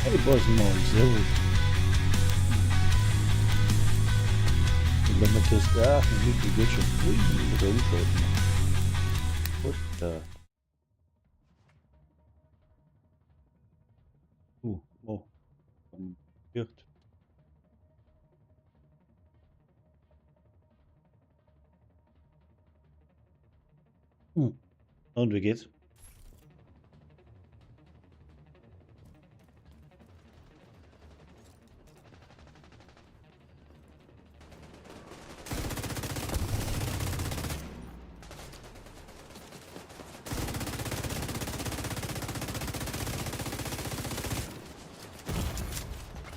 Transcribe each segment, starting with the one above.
Hey, Bosmol, servus. Und wenn man das da, wie geht schon? Ui, da umschaut. Gut, da. Oh, wird. Und wie geht's?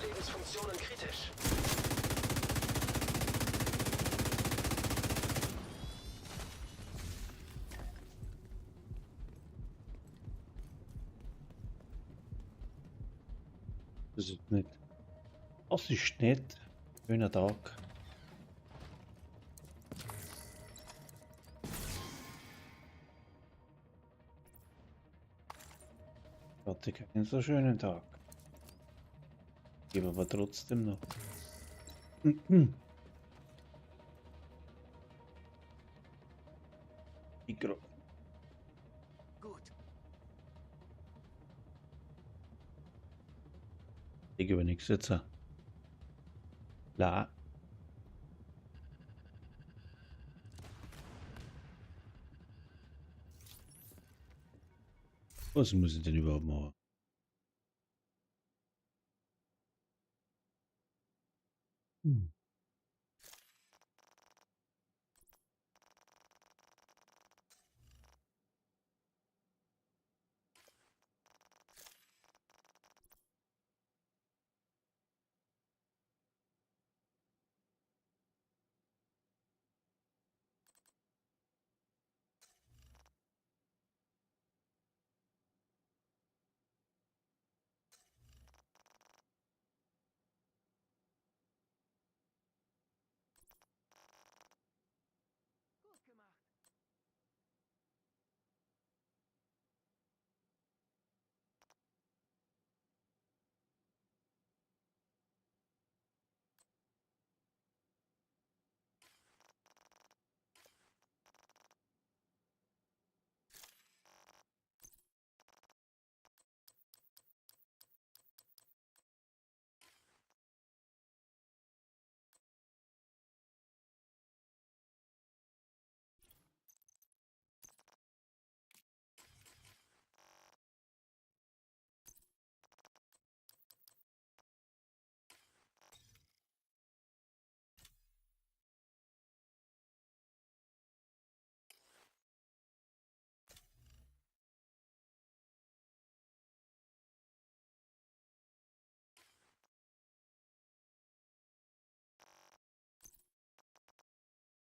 Lebensfunktionen kritisch. Das ist nett. Das ist nett. Schöner Tag. Ich hatte keinen so schönen Tag. Gebe aber trotzdem noch. Mikro. Gut. Ich über nichts jetzt. La. Was muss ich denn überhaupt machen? Gut gemacht.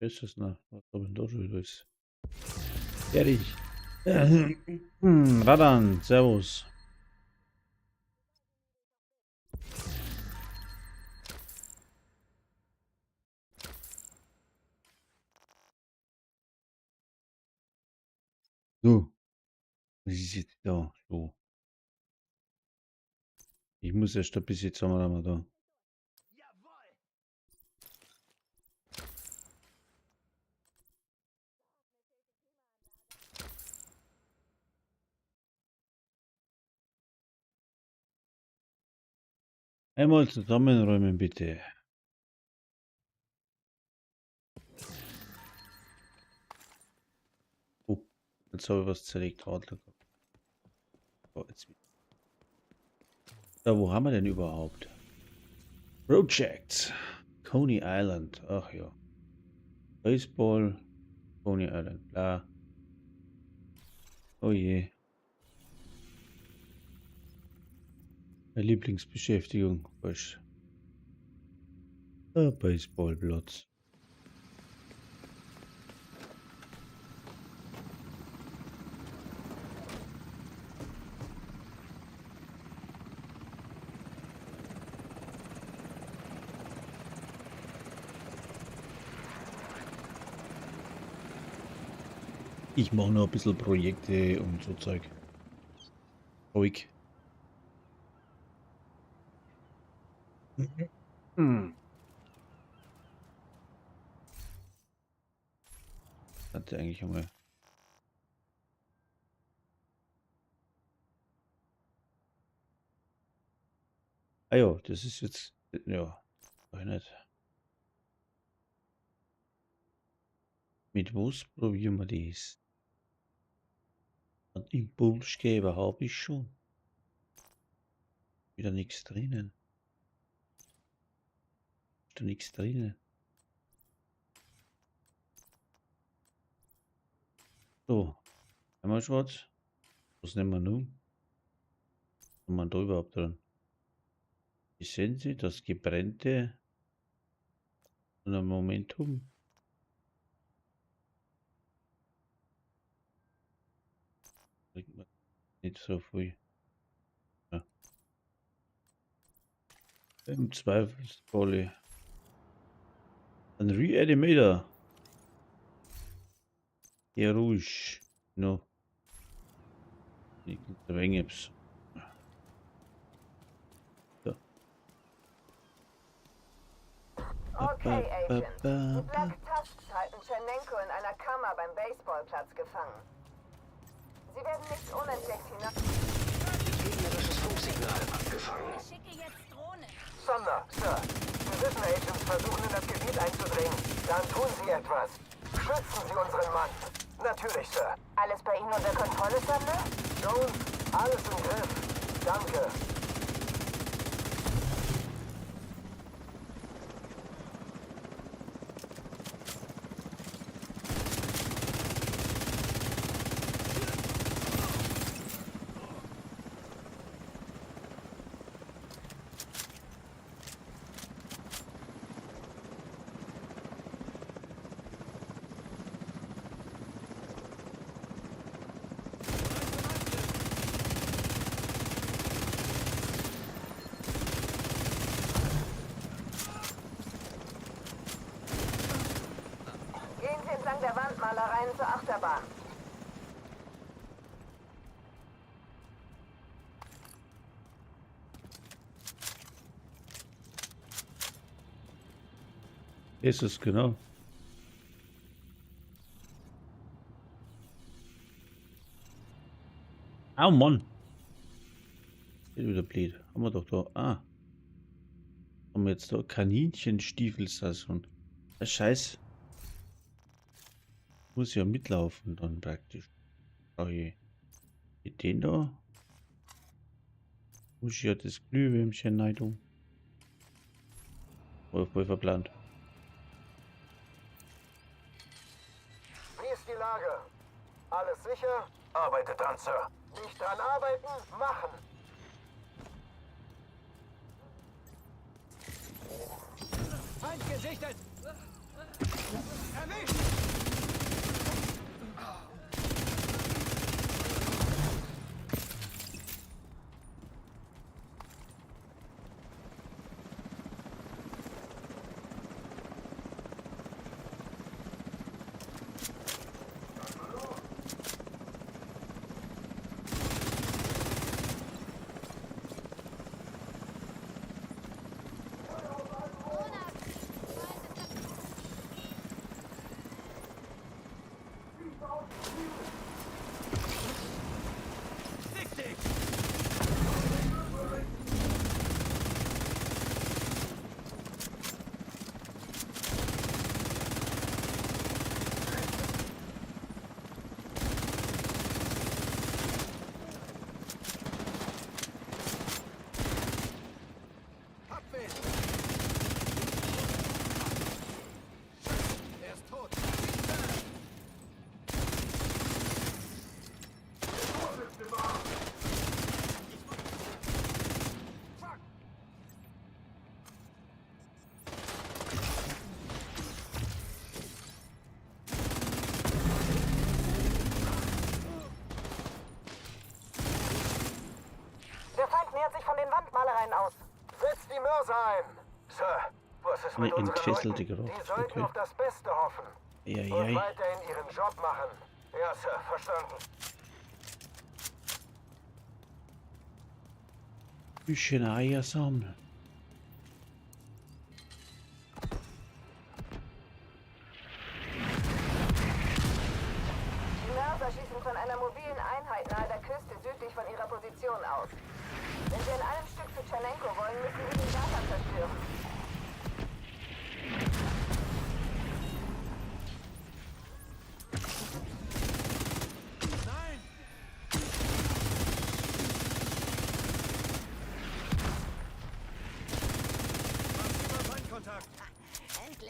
Ist das noch? Was haben wir da schon wieder? Fertig. Radan, servus. So, was ist jetzt da? So. Ich muss erst ein bisschen zusammenräumen da. Jawohl. Einmal zusammenräumen, bitte. Oh, jetzt habe ich was zerlegt. Adler. Oh, jetzt wieder. Da, wo haben wir denn überhaupt? Projects. Coney Island. Ach ja. Baseball. Coney Island. Bla. Oh je. Meine Lieblingsbeschäftigung. Falsch. Ah, Baseballplatz. Ich mache noch ein bisschen Projekte und so Zeug. Ruhig. Hm. Hat der eigentlich einmal. Ah ja, das ist jetzt. Ja, weiß nicht. Mit was probieren wir das? Ein Impulsgeber habe ich schon. Wieder nichts drinnen. Ist da nichts drinnen. So, einmal schwarz. Was nehmen wir nun? Was haben wir da überhaupt drin? Wie sehen Sie das gebrennte und ein Momentum? Kriegt man nicht so viel. Ja. Im Zweifelsfalle. Ein Reanimator. Ja, ruhig. No. Nicht der Wengeps. So. Okay, Agent. Die Black Tusks halten Tschernenko in einer Kammer beim Baseballplatz gefangen. Sie werden nicht unentdeckt hinaus. Gegnerisches Funksignal abgefangen. Ich schicke jetzt Drohnen. Sonder, Sir. Wir wissen, Agents versuchen in das Gebiet einzudringen. Dann tun Sie etwas. Schützen Sie unseren Mann. Natürlich, Sir. Alles bei Ihnen unter Kontrolle, Sonder? Jones, alles im Griff. Danke. Gehen Sie entlang der Wandmalereien zur Achterbahn. Ist es genau. Oh Mann. Geht wieder blöd. Haben wir doch da. Ah. Haben wir jetzt da Kaninchenstiefelstation. Scheiß. Muss ja mitlaufen dann praktisch. Okay. Mit den da. Muss ich ja das Glühwürmchen rein tun. Voll verplant. Wie ist die Lage? Alles sicher? Arbeitet dran, Sir. Nicht dran arbeiten, machen. Feind gesichtet! Erwischt! Er ist tot. Der Feind nähert sich von den Wandmalereien aus. Setzt die Mörser ein. Sir, was ist mit Eine unseren entfesselte Leuten? Geraucht, Die sollten okay. auf das Beste hoffen. Und Eieiei. weiterhin ihren Job machen. Ja, Sir, verstanden. Bisschen Eier sammeln.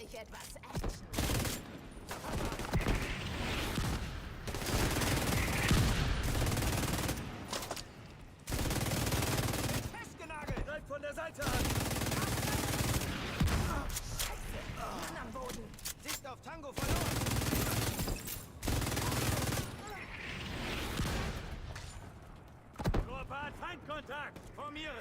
endlich etwas Action. Festgenagelt! Greift von der Seite an! Mann am Boden. Sicht auf Tango verloren! Gruppe hat Feindkontakt! Formieren!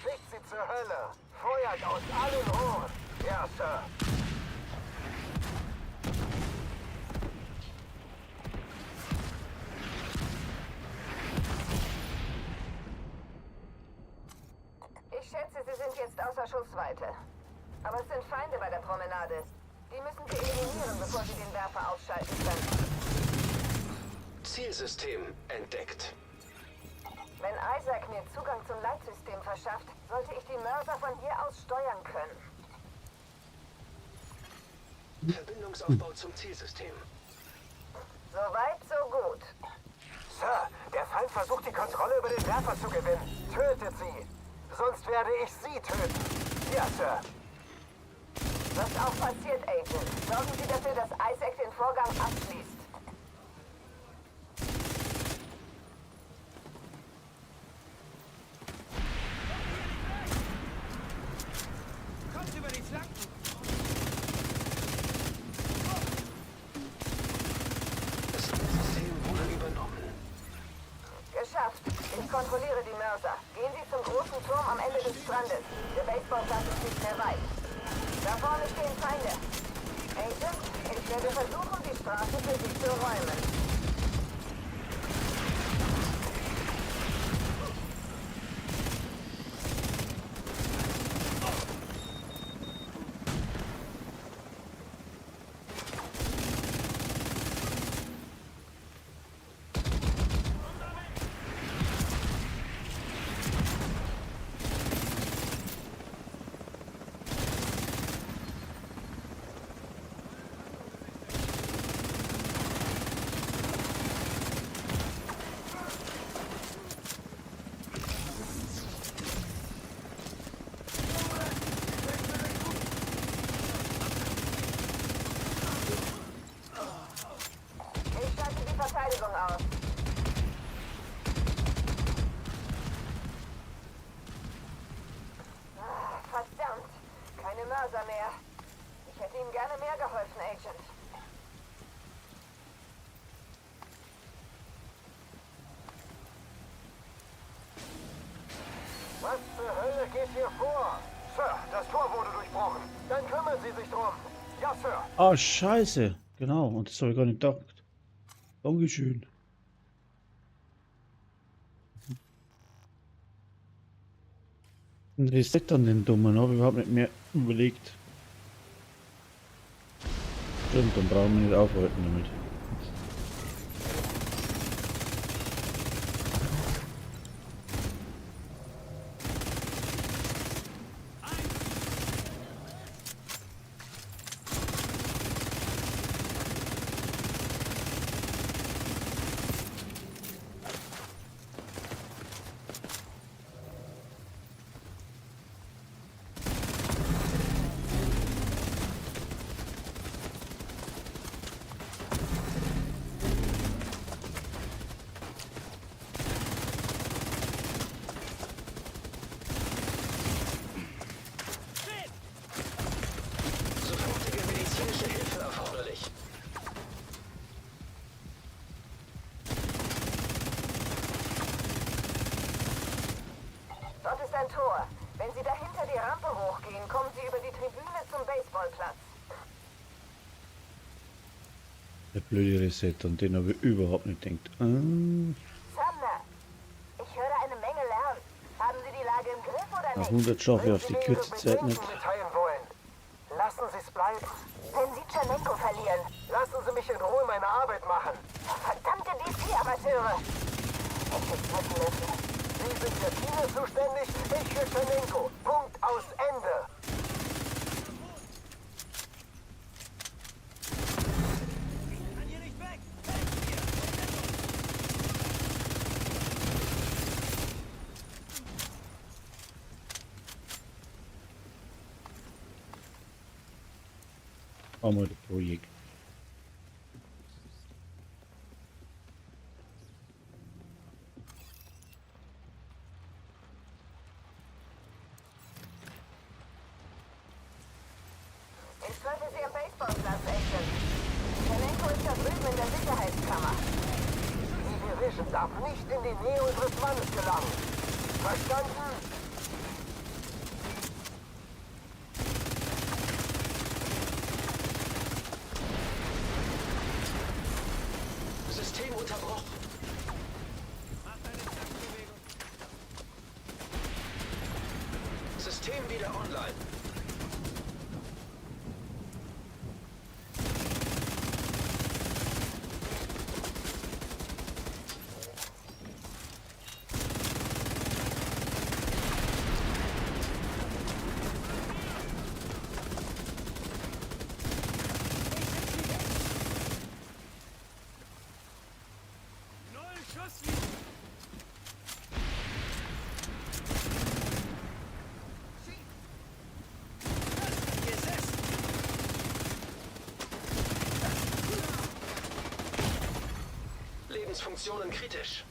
Schickt sie zur Hölle. Feuert aus allen Rohren. Ja, Sir. Ich schätze, Sie sind jetzt außer Schussweite. Aber es sind Feinde bei der Promenade. Die müssen wir eliminieren, bevor sie den Werfer ausschalten können. Zielsystem entdeckt. Wenn Isaac mir Zugang zum Leitsystem verschafft, sollte ich die Mörser von hier aus steuern können. Verbindungsaufbau zum Zielsystem. Soweit, so gut. Sir, der Feind versucht die Kontrolle über den Werfer zu gewinnen. Tötet sie. Sonst werde ich sie töten. Ja, Sir. Was auch passiert, Agent. Sorgen Sie dafür, dass Isaac den Vorgang abschließt. Kommt über die Flanken! Das System wurde übernommen. Geschafft. Ich kontrolliere die Mörser. Gehen Sie zum großen Turm am Ende des Strandes. Der Baseballplatz ist nicht mehr weit. Da vorne stehen Feinde. Agent, ich werde versuchen, die Straße für Sie zu räumen. Ich schalte die Verteidigung aus. Verdammt, keine Mörser mehr. Ich hätte Ihnen gerne mehr geholfen, Agent. Was zur Hölle geht hier vor? Sir, das Tor wurde durchbrochen. Dann kümmern Sie sich drum. Ja, Sir. Ah, scheiße. Genau, und das habe ich gar nicht gedacht. Dankeschön. Ein Reset an den Dummen, habe ich überhaupt nicht mehr überlegt. Stimmt, dann brauchen wir nicht aufhalten damit. Tor. Wenn Sie dahinter die Rampe hochgehen, kommen Sie über die Tribüne zum Baseballplatz. Der blöde Reset, an den habe ich überhaupt nicht gedacht. Sumner, ich höre eine Menge Lärm. Haben Sie die Lage im Griff oder Nach nicht? 100 schaffe ich auf Sie die mir kurze Ihre Zeit nicht. Bedenken mitteilen wollen, lassen Sie es bleiben. Wenn Sie Tschernenko verlieren. Lassen Sie mich in Ruhe meine Arbeit machen. Verdammte DC-Amateure. Ich hätte es wissen müssen. Sie sind für China zuständig, ich für Tschernenko. Punkt aus Ende. Einmal das Projekt. Ich treffe Sie am Baseballplatz, Agent. Tschernenko ist da drüben in der Sicherheitskammer. Die Division darf nicht in die Nähe unseres Mannes gelangen. Verstanden? System unterbrochen. System wieder online. Lebensfunktionen kritisch.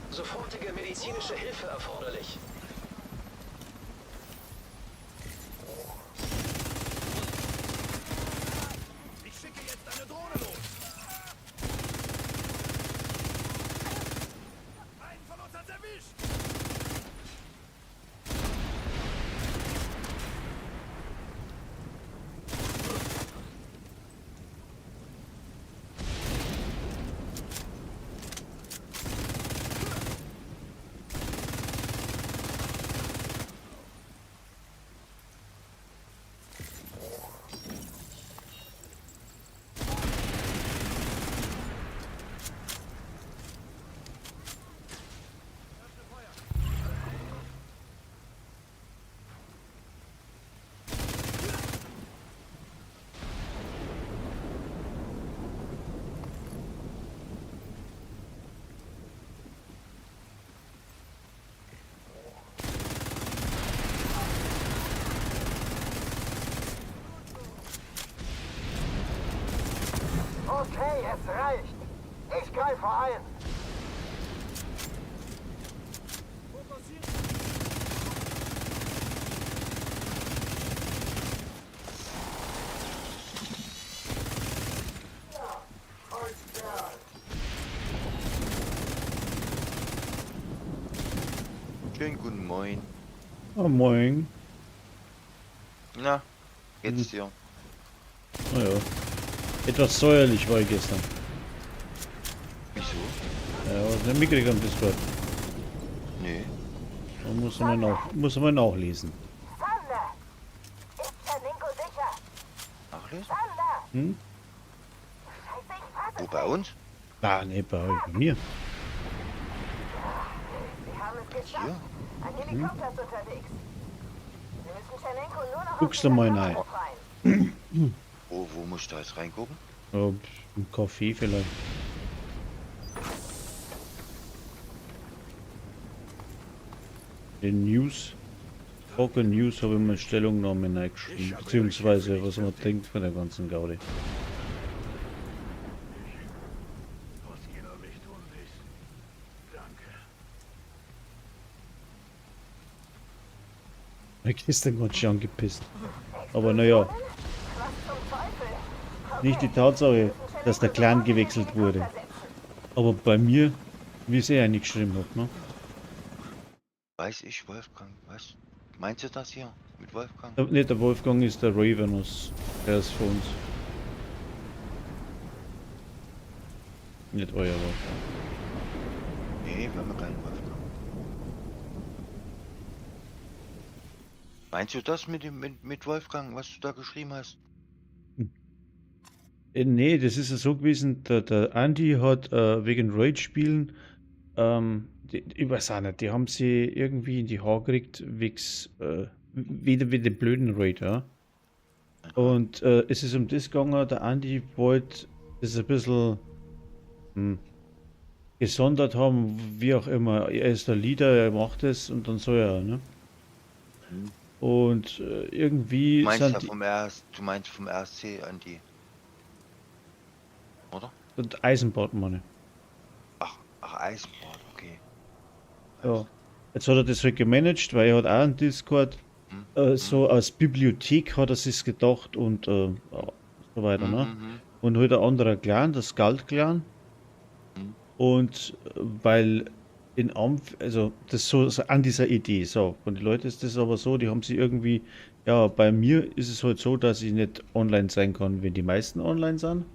Sofortige medizinische Hilfe erforderlich. Okay, es reicht. Ich greife ein. Schönen guten Moin. Ah, moin. Na, geht's dir? Naja. Etwas säuerlich war ich gestern. Wieso? Ja, was nicht mitgekriegt am Discord. Nee. Da muss man nachlesen. Sumner, ist Tschernenko sicher? Nachlesen? Sumner! Hm? Scheiße, ich fasse Wo es bei nicht. uns? Ah, ne, bei mir. Sie haben es geschafft. Hier? Ein Helikopter ist unterwegs. Sie müssen Tschernenko nur noch Guckst aus du dieser mal Kammer rein. befreien. Wo muss ich da jetzt reingucken? Ja, im Kaffee vielleicht. Den News. Focal News habe ich mal Stellungnahme reingeschrieben. Beziehungsweise was man denkt von der ganzen Gaudi. Gestern ganz schön angepisst. Aber naja, Was zum Teufel? nicht die Tatsache, dass der Clan gewechselt wurde. Aber bei mir, wie ich es eigentlich geschrieben habe, ne? Weiß ich, Wolfgang, was? Meinst du das hier mit Wolfgang? Nicht der Wolfgang ist der Ravenous. Der ist für uns. Nicht euer Wolfgang. Nee, wir haben keinen Wolfgang. Meinst du das mit Wolfgang, was du da geschrieben hast? Nee, das ist ja so gewesen, der Andy hat wegen Raid-Spielen, ich weiß auch nicht, die haben sie irgendwie in die Haare gekriegt, wieder wie den blöden Raid, ja. Und es ist um das gegangen, der Andy wollte das ein bisschen gesondert haben, wie auch immer. Er ist der Leader, er macht es und dann soll er, ne? Und irgendwie Du meinst ja sind du meinst vom RSC an die. Oder? die Eisenbahnmann. Ach, Eisenbahn, okay. Ja. Jetzt hat er das halt gemanagt, weil er hat auch einen Discord. So als Bibliothek hat er sich gedacht und ja, so weiter, ne? Und halt ein anderer Clan, der Skald-Clan. Und weil in also das so an dieser Idee, so, von den Leuten ist das aber so, die haben sie irgendwie, ja, bei mir ist es halt so, dass ich nicht online sein kann, wenn die meisten online sind.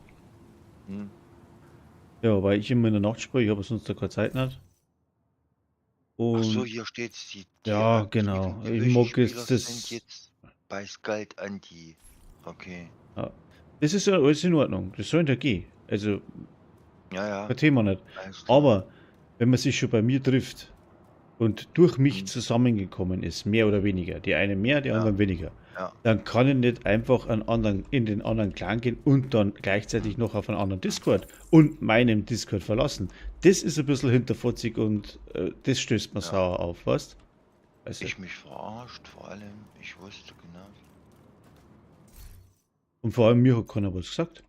Ja, weil ich immer in der Nacht spiele, ich habe sonst da keine Zeit nicht. Ach so, Und hier steht die ja, aktiven genau. Ich mag jetzt Spieler das. sind jetzt bei Skald an die. Okay. Ja. Das ist ja alles in Ordnung. Das soll ja gehen. Also, Ja, ja. kein Thema nicht. Alles klar. Aber wenn man sich schon bei mir trifft und durch mich zusammengekommen ist, mehr oder weniger, die einen mehr, die anderen weniger, Ja. dann kann ich nicht einfach in den anderen Clan gehen und dann gleichzeitig noch auf einen anderen Discord und meinem Discord verlassen. Das ist ein bisschen hinterfotzig und das stößt mir sauer auf, weißt? Also, Ich mich verarscht, vor allem. Ich wusste genau. und vor allem mir hat keiner was gesagt,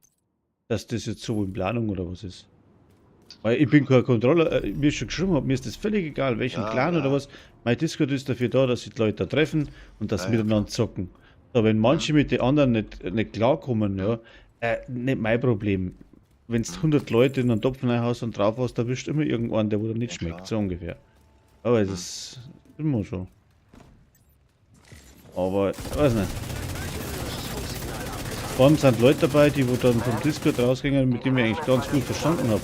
dass das jetzt so in Planung oder was ist. Weil ich bin kein Controller, wie ich schon geschrieben habe, mir ist das völlig egal, welchen Ja, Clan ja. oder was. Mein Discord ist dafür da, dass sich die Leute da treffen und dass Ja, sie ja, miteinander zocken. So, wenn manche mit den anderen nicht klarkommen, ja, nicht mein Problem. Wenn du 100 Leute in einen Topf reinhaust und drauf hast, da wischt immer irgendwann, der wo dir nicht Ja, schmeckt, klar. so ungefähr. Aber es ist immer so. Aber, ich weiß nicht. Vor allem sind Leute dabei, die wo dann vom Discord rausgehen, mit dem ich eigentlich ganz gut verstanden habe.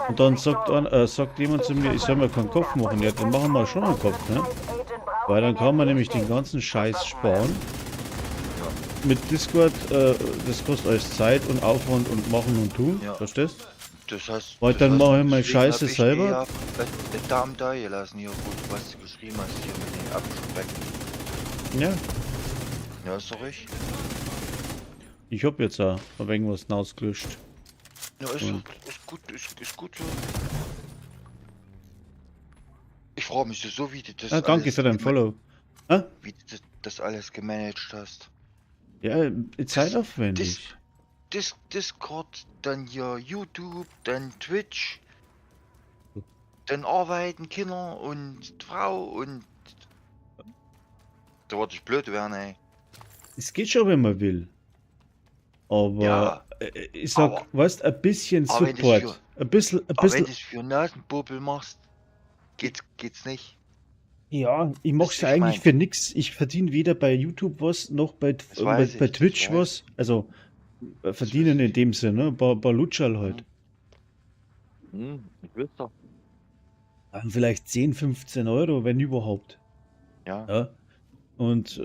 Und dann sagt jemand zu mir, ich soll mir keinen Kopf machen. Ja, dann machen wir schon einen Kopf, ne? Weil dann kann man nämlich den ganzen Scheiß sparen. Mit Discord, das kostet alles Zeit und Aufwand und machen und tun. Ja. Verstehst? Das heißt. Weil das dann heißt, mache ich meine deswegen Scheiße hab ich selber. dir Ja, Damen da gelassen hier, was du geschrieben hast, hier mit den Abspecken. Ja. Ja, ist doch richtig. Ich hab jetzt auch ein wenig was ausgelöscht. Ja, ist gut, ist gut so. Ich freue mich so, wie du das Ah, danke alles für dein Follow. Ah? Wie du das alles gemanagt hast. Ja, zeitaufwendig. Discord, dann hier YouTube, dann Twitch, dann arbeiten, Kinder und Frau und da wollte ich blöd werden, ey. Es geht schon, wenn man will. Aber Ja, ich sag, aber- weißt, ein bisschen aber wenn das Support. Ein bisschen, Aber wenn du es für Nasenbubel machst, geht's nicht. Ja, ich mach's ich ja eigentlich mein. für nix. Ich verdiene weder bei YouTube was, noch bei weiß ich, das Twitch weiß was. Also verdienen in dem Sinne, ne? Ein paar Lutschal halt. Ich will's doch. Vielleicht 10, 15 Euro, wenn überhaupt. Ja. Ja. Und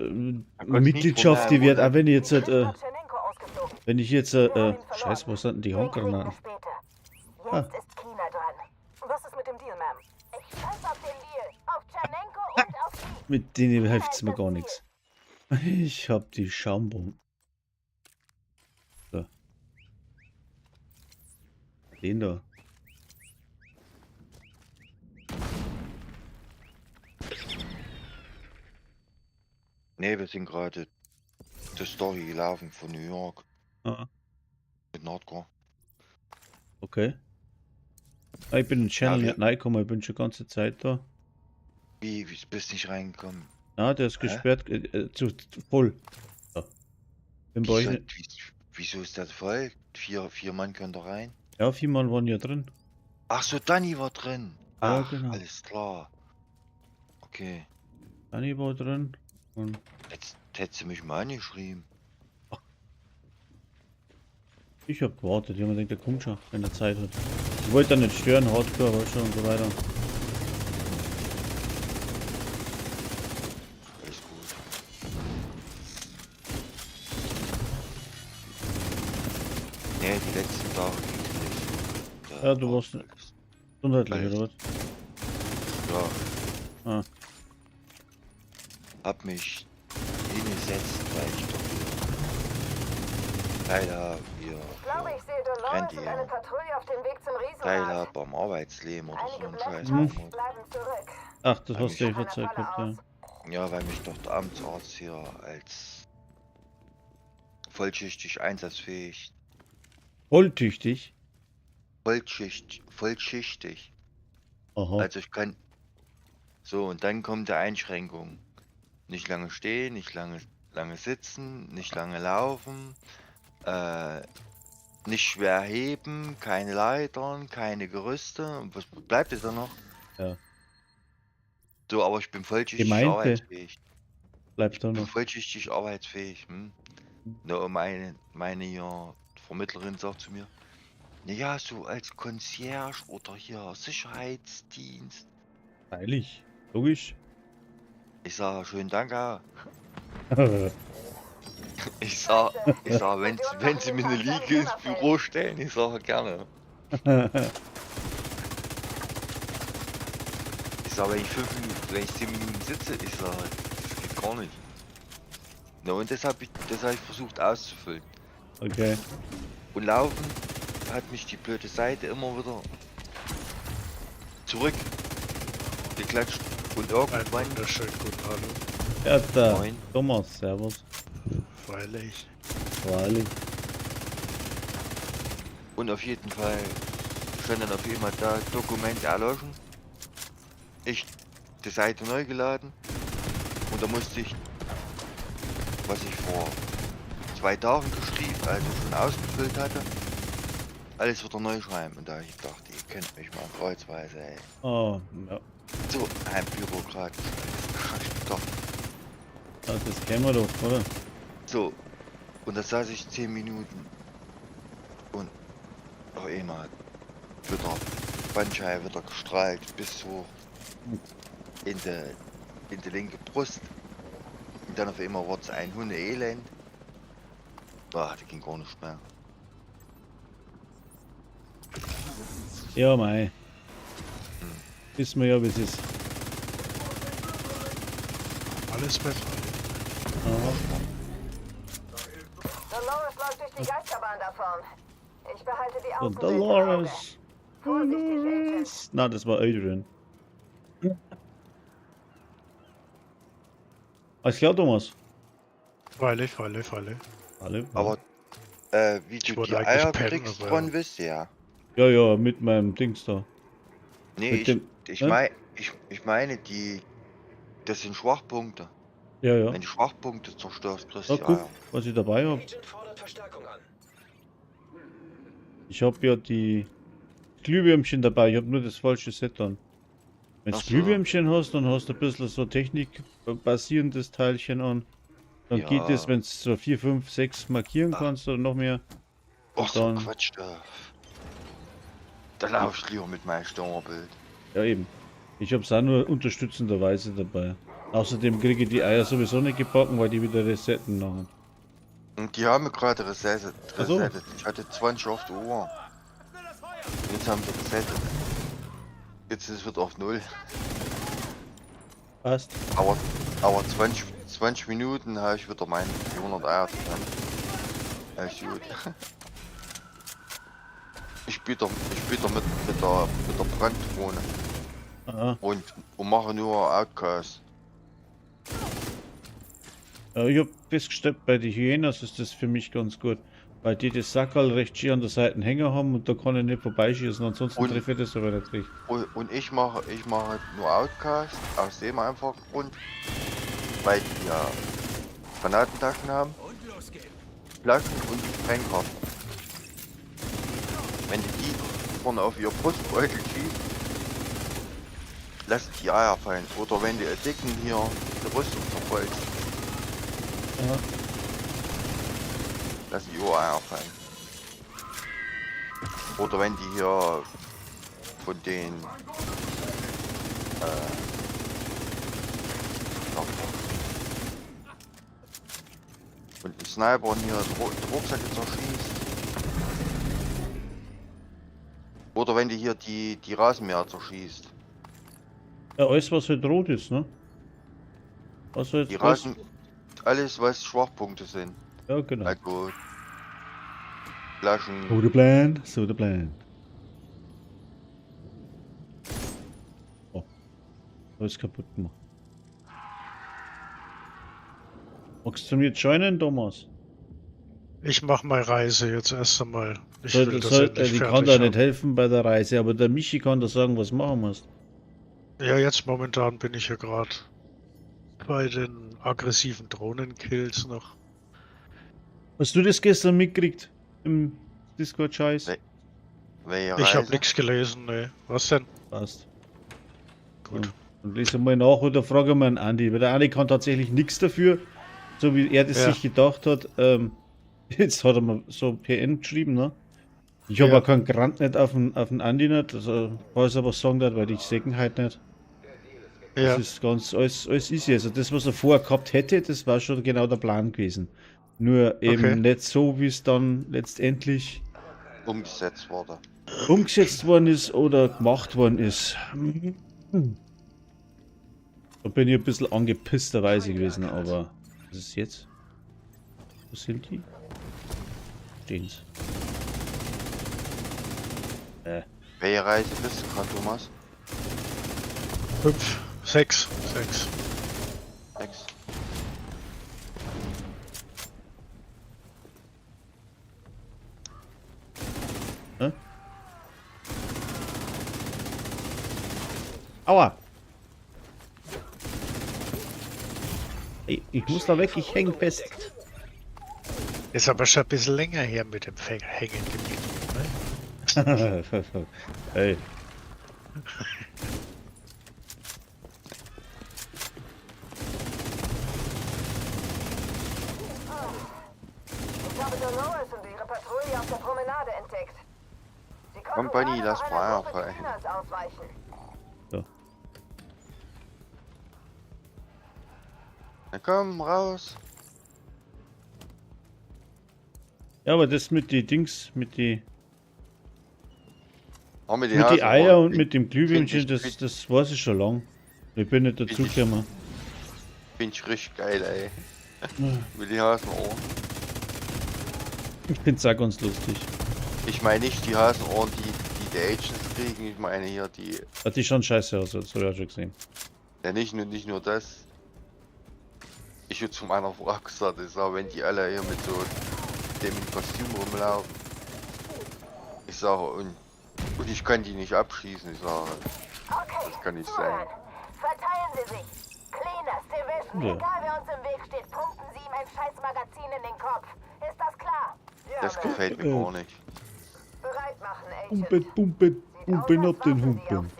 kannst Mitgliedschaft, nicht die wird, von auch wenn ich jetzt halt, Tschernenko ausgeflogen. wenn ich jetzt, Wir haben ihn verloren. scheiße, was sind denn die Wir kriegen Handgranaten? es später. Ah. Jetzt ist China dran. Was ist mit dem Deal, Ma'am? Ich scheiß auf den Deal. Auf Tschernenko und auf Sie. Mit denen hilft's mir gar nichts. Ich hab die Schaumbomben. So. Den da. Nee, wir sind gerade die Story gelaufen von New York Ah, mit Nordcore. okay. Ich bin in den Channel Ja, nicht reingekommen, ich bin schon die ganze Zeit da. Wie bist nicht reingekommen? Na, der ist Hä? gesperrt, voll. So. Bin bei euch Wieso, nicht. wieso ist das voll? Vier Mann können da rein. Ja, 4 Mann waren ja drin. Ach so, Danny war drin. Ja, Ach, genau. alles klar. Okay. Danny war drin. Und Jetzt hättest du mich mal angeschrieben. ich hab gewartet. Ich hab mir gedacht, der kommt schon, wenn er Zeit hat. Ich wollte dann nicht stören, Hardcore, weißt du, und so weiter. Alles gut. Nee, die letzten Tage ging's nicht. Da Ja, du war warst alles- gesundheitlich, Alles. oder was? Ja, Ah, hab mich hingesetzt, weil ich doch leider hier Ich glaube, ich sehe Rennt Dolores und ihr. eine Patrouille auf dem Weg zum Teil Riesenrad. hab am Arbeitsleben oder so Einige ein Scheiß. Blechtops gemacht. bleiben zurück. ach, das Eigentlich hast du ja Nach einer verzeiht Falle gehabt, ja. aus. Ja, weil mich doch der Amtsarzt hier als vollschichtig einsatzfähig, Volltüchtig. vollschichtig. Aha. Also ich kann. So, und dann kommt die Einschränkung. Nicht lange stehen, nicht lange sitzen, nicht lange laufen, nicht schwer heben, keine Leitern, keine Gerüste. Und was bleibt jetzt da noch? Ja. So, aber ich bin vollschichtig Gemeinte. arbeitsfähig. Bleibt da Ich bin noch. vollschichtig arbeitsfähig. Nur meine hier Vermittlerin sagt zu mir, naja, so als Concierge oder hier Sicherheitsdienst. Freilich. Logisch. Ich sage, schönen Dank, ja. Ich sag, wenn Sie mir eine Liege ins Büro stellen, ich sage gerne. Ich sage, wenn ich 10 Minuten sitze, ich sage, das geht gar nicht. Na, und das hab ich versucht auszufüllen. Okay. Und laufen hat mich die blöde Seite immer wieder zurück geklatscht. Und irgendwann, Einen wunderschönen guten Hallo. Ja, da. Moin. Thomas, servus. Freilich. Freilich. und auf jeden Fall stand dann auf einmal da, Dokumente erloschen. Ich die Seite neu geladen und da musste ich, was ich vor 2 Tagen geschrieben, also schon ausgefüllt hatte, alles wieder neu schreiben. Und da hab ich gedacht, ihr könnt mich mal kreuzweise, ey. Oh, ja. So ein Bürokrat. Doch. Ja, das kennen wir doch, oder? So. Und da saß ich 10 Minuten und auf einmal wieder Bandscheibe wieder gestrahlt bis so in die linke Brust. Und dann auf einmal wurde es ein Hundeelend. Ah, die ging gar nicht mehr. Ja, mei. Wissen wir ja, wie es ist. Alles bei Aha. Dolores läuft durch die Geisterbahn da vorn. Ich behalte die Und Außenwelt im Auge. Dolores. Vorsichtig, Agent. Na, das war Adrian. Alles klar, Thomas? Freilich. Alle? Aber wie Ich du wollte die eigentlich Eier pennen, kriegst aber von ja. wisst ihr ja. Ja, ja, mit meinem Dings da. Nee, Mit dem- ich ne? meine das sind Schwachpunkte. Ja, ja. Wenn du Schwachpunkte zerstörst, kriegst Ja, du die guck, Eier. was ich dabei habe. Agent fordert Verstärkung an. Ich habe ja die Glühwürmchen dabei. Ich habe nur das falsche Set dann. Wenn du Ach so. Glühwürmchen hast, dann hast du ein bisschen so technikbasierendes Teilchen an. Dann Ja. geht es, wenn du so 4, 5, 6 markieren Ah. kannst oder noch mehr. Ach so dann- Quatsch da. Da lauf ich lieber mit meinem Stürmerbild. Ja, eben. Ich habe es auch nur unterstützenderweise dabei. Außerdem kriege ich die Eier sowieso nicht gebacken, weil die wieder resetten nachher. Und die haben gerade resettet. Ach so. Ich hatte 20 auf der Uhr. Und jetzt haben sie resettet. Jetzt ist es wieder auf 0. Passt. Aber 20 Minuten habe ich wieder meine 400 Eier zusammen. Echt gut. Ich spiele mit der Branddrohne Aha. und mache nur Outcast. Ich habe festgestellt, bei den Hyenas ist das für mich ganz gut. Weil die das Sackerl recht schön an der Seite Hänger haben und da kann ich nicht vorbeischießen, ansonsten Und- treffe ich das aber nicht richtig. Und ich mache nur Outcast aus dem einfachen Grund, weil die ja Granatentaschen haben, Flaschen und Sprengkraft. Wenn du die vorne auf ihr Brustbeutel schießt, lassen die Eier fallen. Oder wenn du dicken hier die Rüstung zerfeuerst, Ja. lassen die Eier fallen. Oder wenn die hier von den und ein Sniper hier die Rucksäcke zerschießt. Oder wenn die hier die Rasenmäher zerschießt. Ja, alles was halt rot ist, ne? Was halt Die Rasen, alles was Schwachpunkte sind. Ja, genau. Also Flaschen, So the plan, so the plan. Oh. Alles kaputt gemacht. Magst du mir joinen, Thomas? Ich mache meine Reise jetzt erst einmal. Ich Soll, will das soll, endlich die fertig kann da nicht haben. helfen bei der Reise, aber der Michi kann da sagen, was machen musst. Ja, jetzt momentan bin ich ja gerade bei den aggressiven Drohnenkills noch. Hast du das gestern mitgekriegt im Discord-Scheiß? Nee. welche Ich habe Reise? nichts gelesen, ne. Was denn? Passt. Gut. Und lese mal nach oder frage mal an Andi, weil der Andi kann tatsächlich nichts dafür, so wie er das Ja. sich gedacht hat. Jetzt hat er mir so PN geschrieben, ne? Ich habe Ja. auch keinen Grant nicht auf den Andi nicht, also weiß aber sagen nicht, weil ich sehen halt nicht. Ja, Das ist ganz alles easy. Also das, was er vorher gehabt hätte, das war schon genau der Plan gewesen. Nur eben Okay. nicht so, wie es dann letztendlich Umgesetzt wurde. umgesetzt worden ist oder gemacht worden ist. Da bin ich ein bisschen angepissterweise gewesen, aber was ist jetzt? Wo sind die? Stehen's. Welche Reise bist du gerade, Thomas? 5, 6. 6. Aua! Ey, ich muss da weg, ich häng fest. Ist aber schon ein bisschen länger her mit dem Hängen geblieben. Ne? Ey. Ich habe Dolores und ihre Patrouille auf der Promenade entdeckt. Sie konnten Kompanie, gerade lass noch mal einer Gruppe einfallen. Chinas ausweichen. Na komm, raus. Ja, aber das mit die Dings, mit die Auch mit Mit die Eier und mit dem Find Glühwürmchen, ich- das weiß ich schon lang. Ich bin nicht dazu ich- gekommen. Find ich richtig geil, ey. Mit die Hasenohren. Ich find's auch ganz lustig. Ich meine nicht die Hasenohren, die Agents kriegen. Ich meine hier die. Hat die schon scheiße aus, das habe ich auch schon gesehen. Ja, nicht nur das. Ich würde zu meiner Frau gesagt, ich sag, wenn die alle hier mit so dem Kostüm rumlaufen. Ich sage, und ich kann die nicht abschießen. Ich sage, Okay, das kann nicht zuhören. sein. Verteilen Sie sich. Cleaners, Division, Ja. egal wer uns im Weg steht, pumpen Sie ihm ein Scheißmagazin in den Kopf. Ist das klar? Ja, Das Ma'am. gefällt mir gar nicht. Bereit machen, Agent. Pumpet, pumpet, Sieht aus, pumpen als ab den warten sie auf Humpen.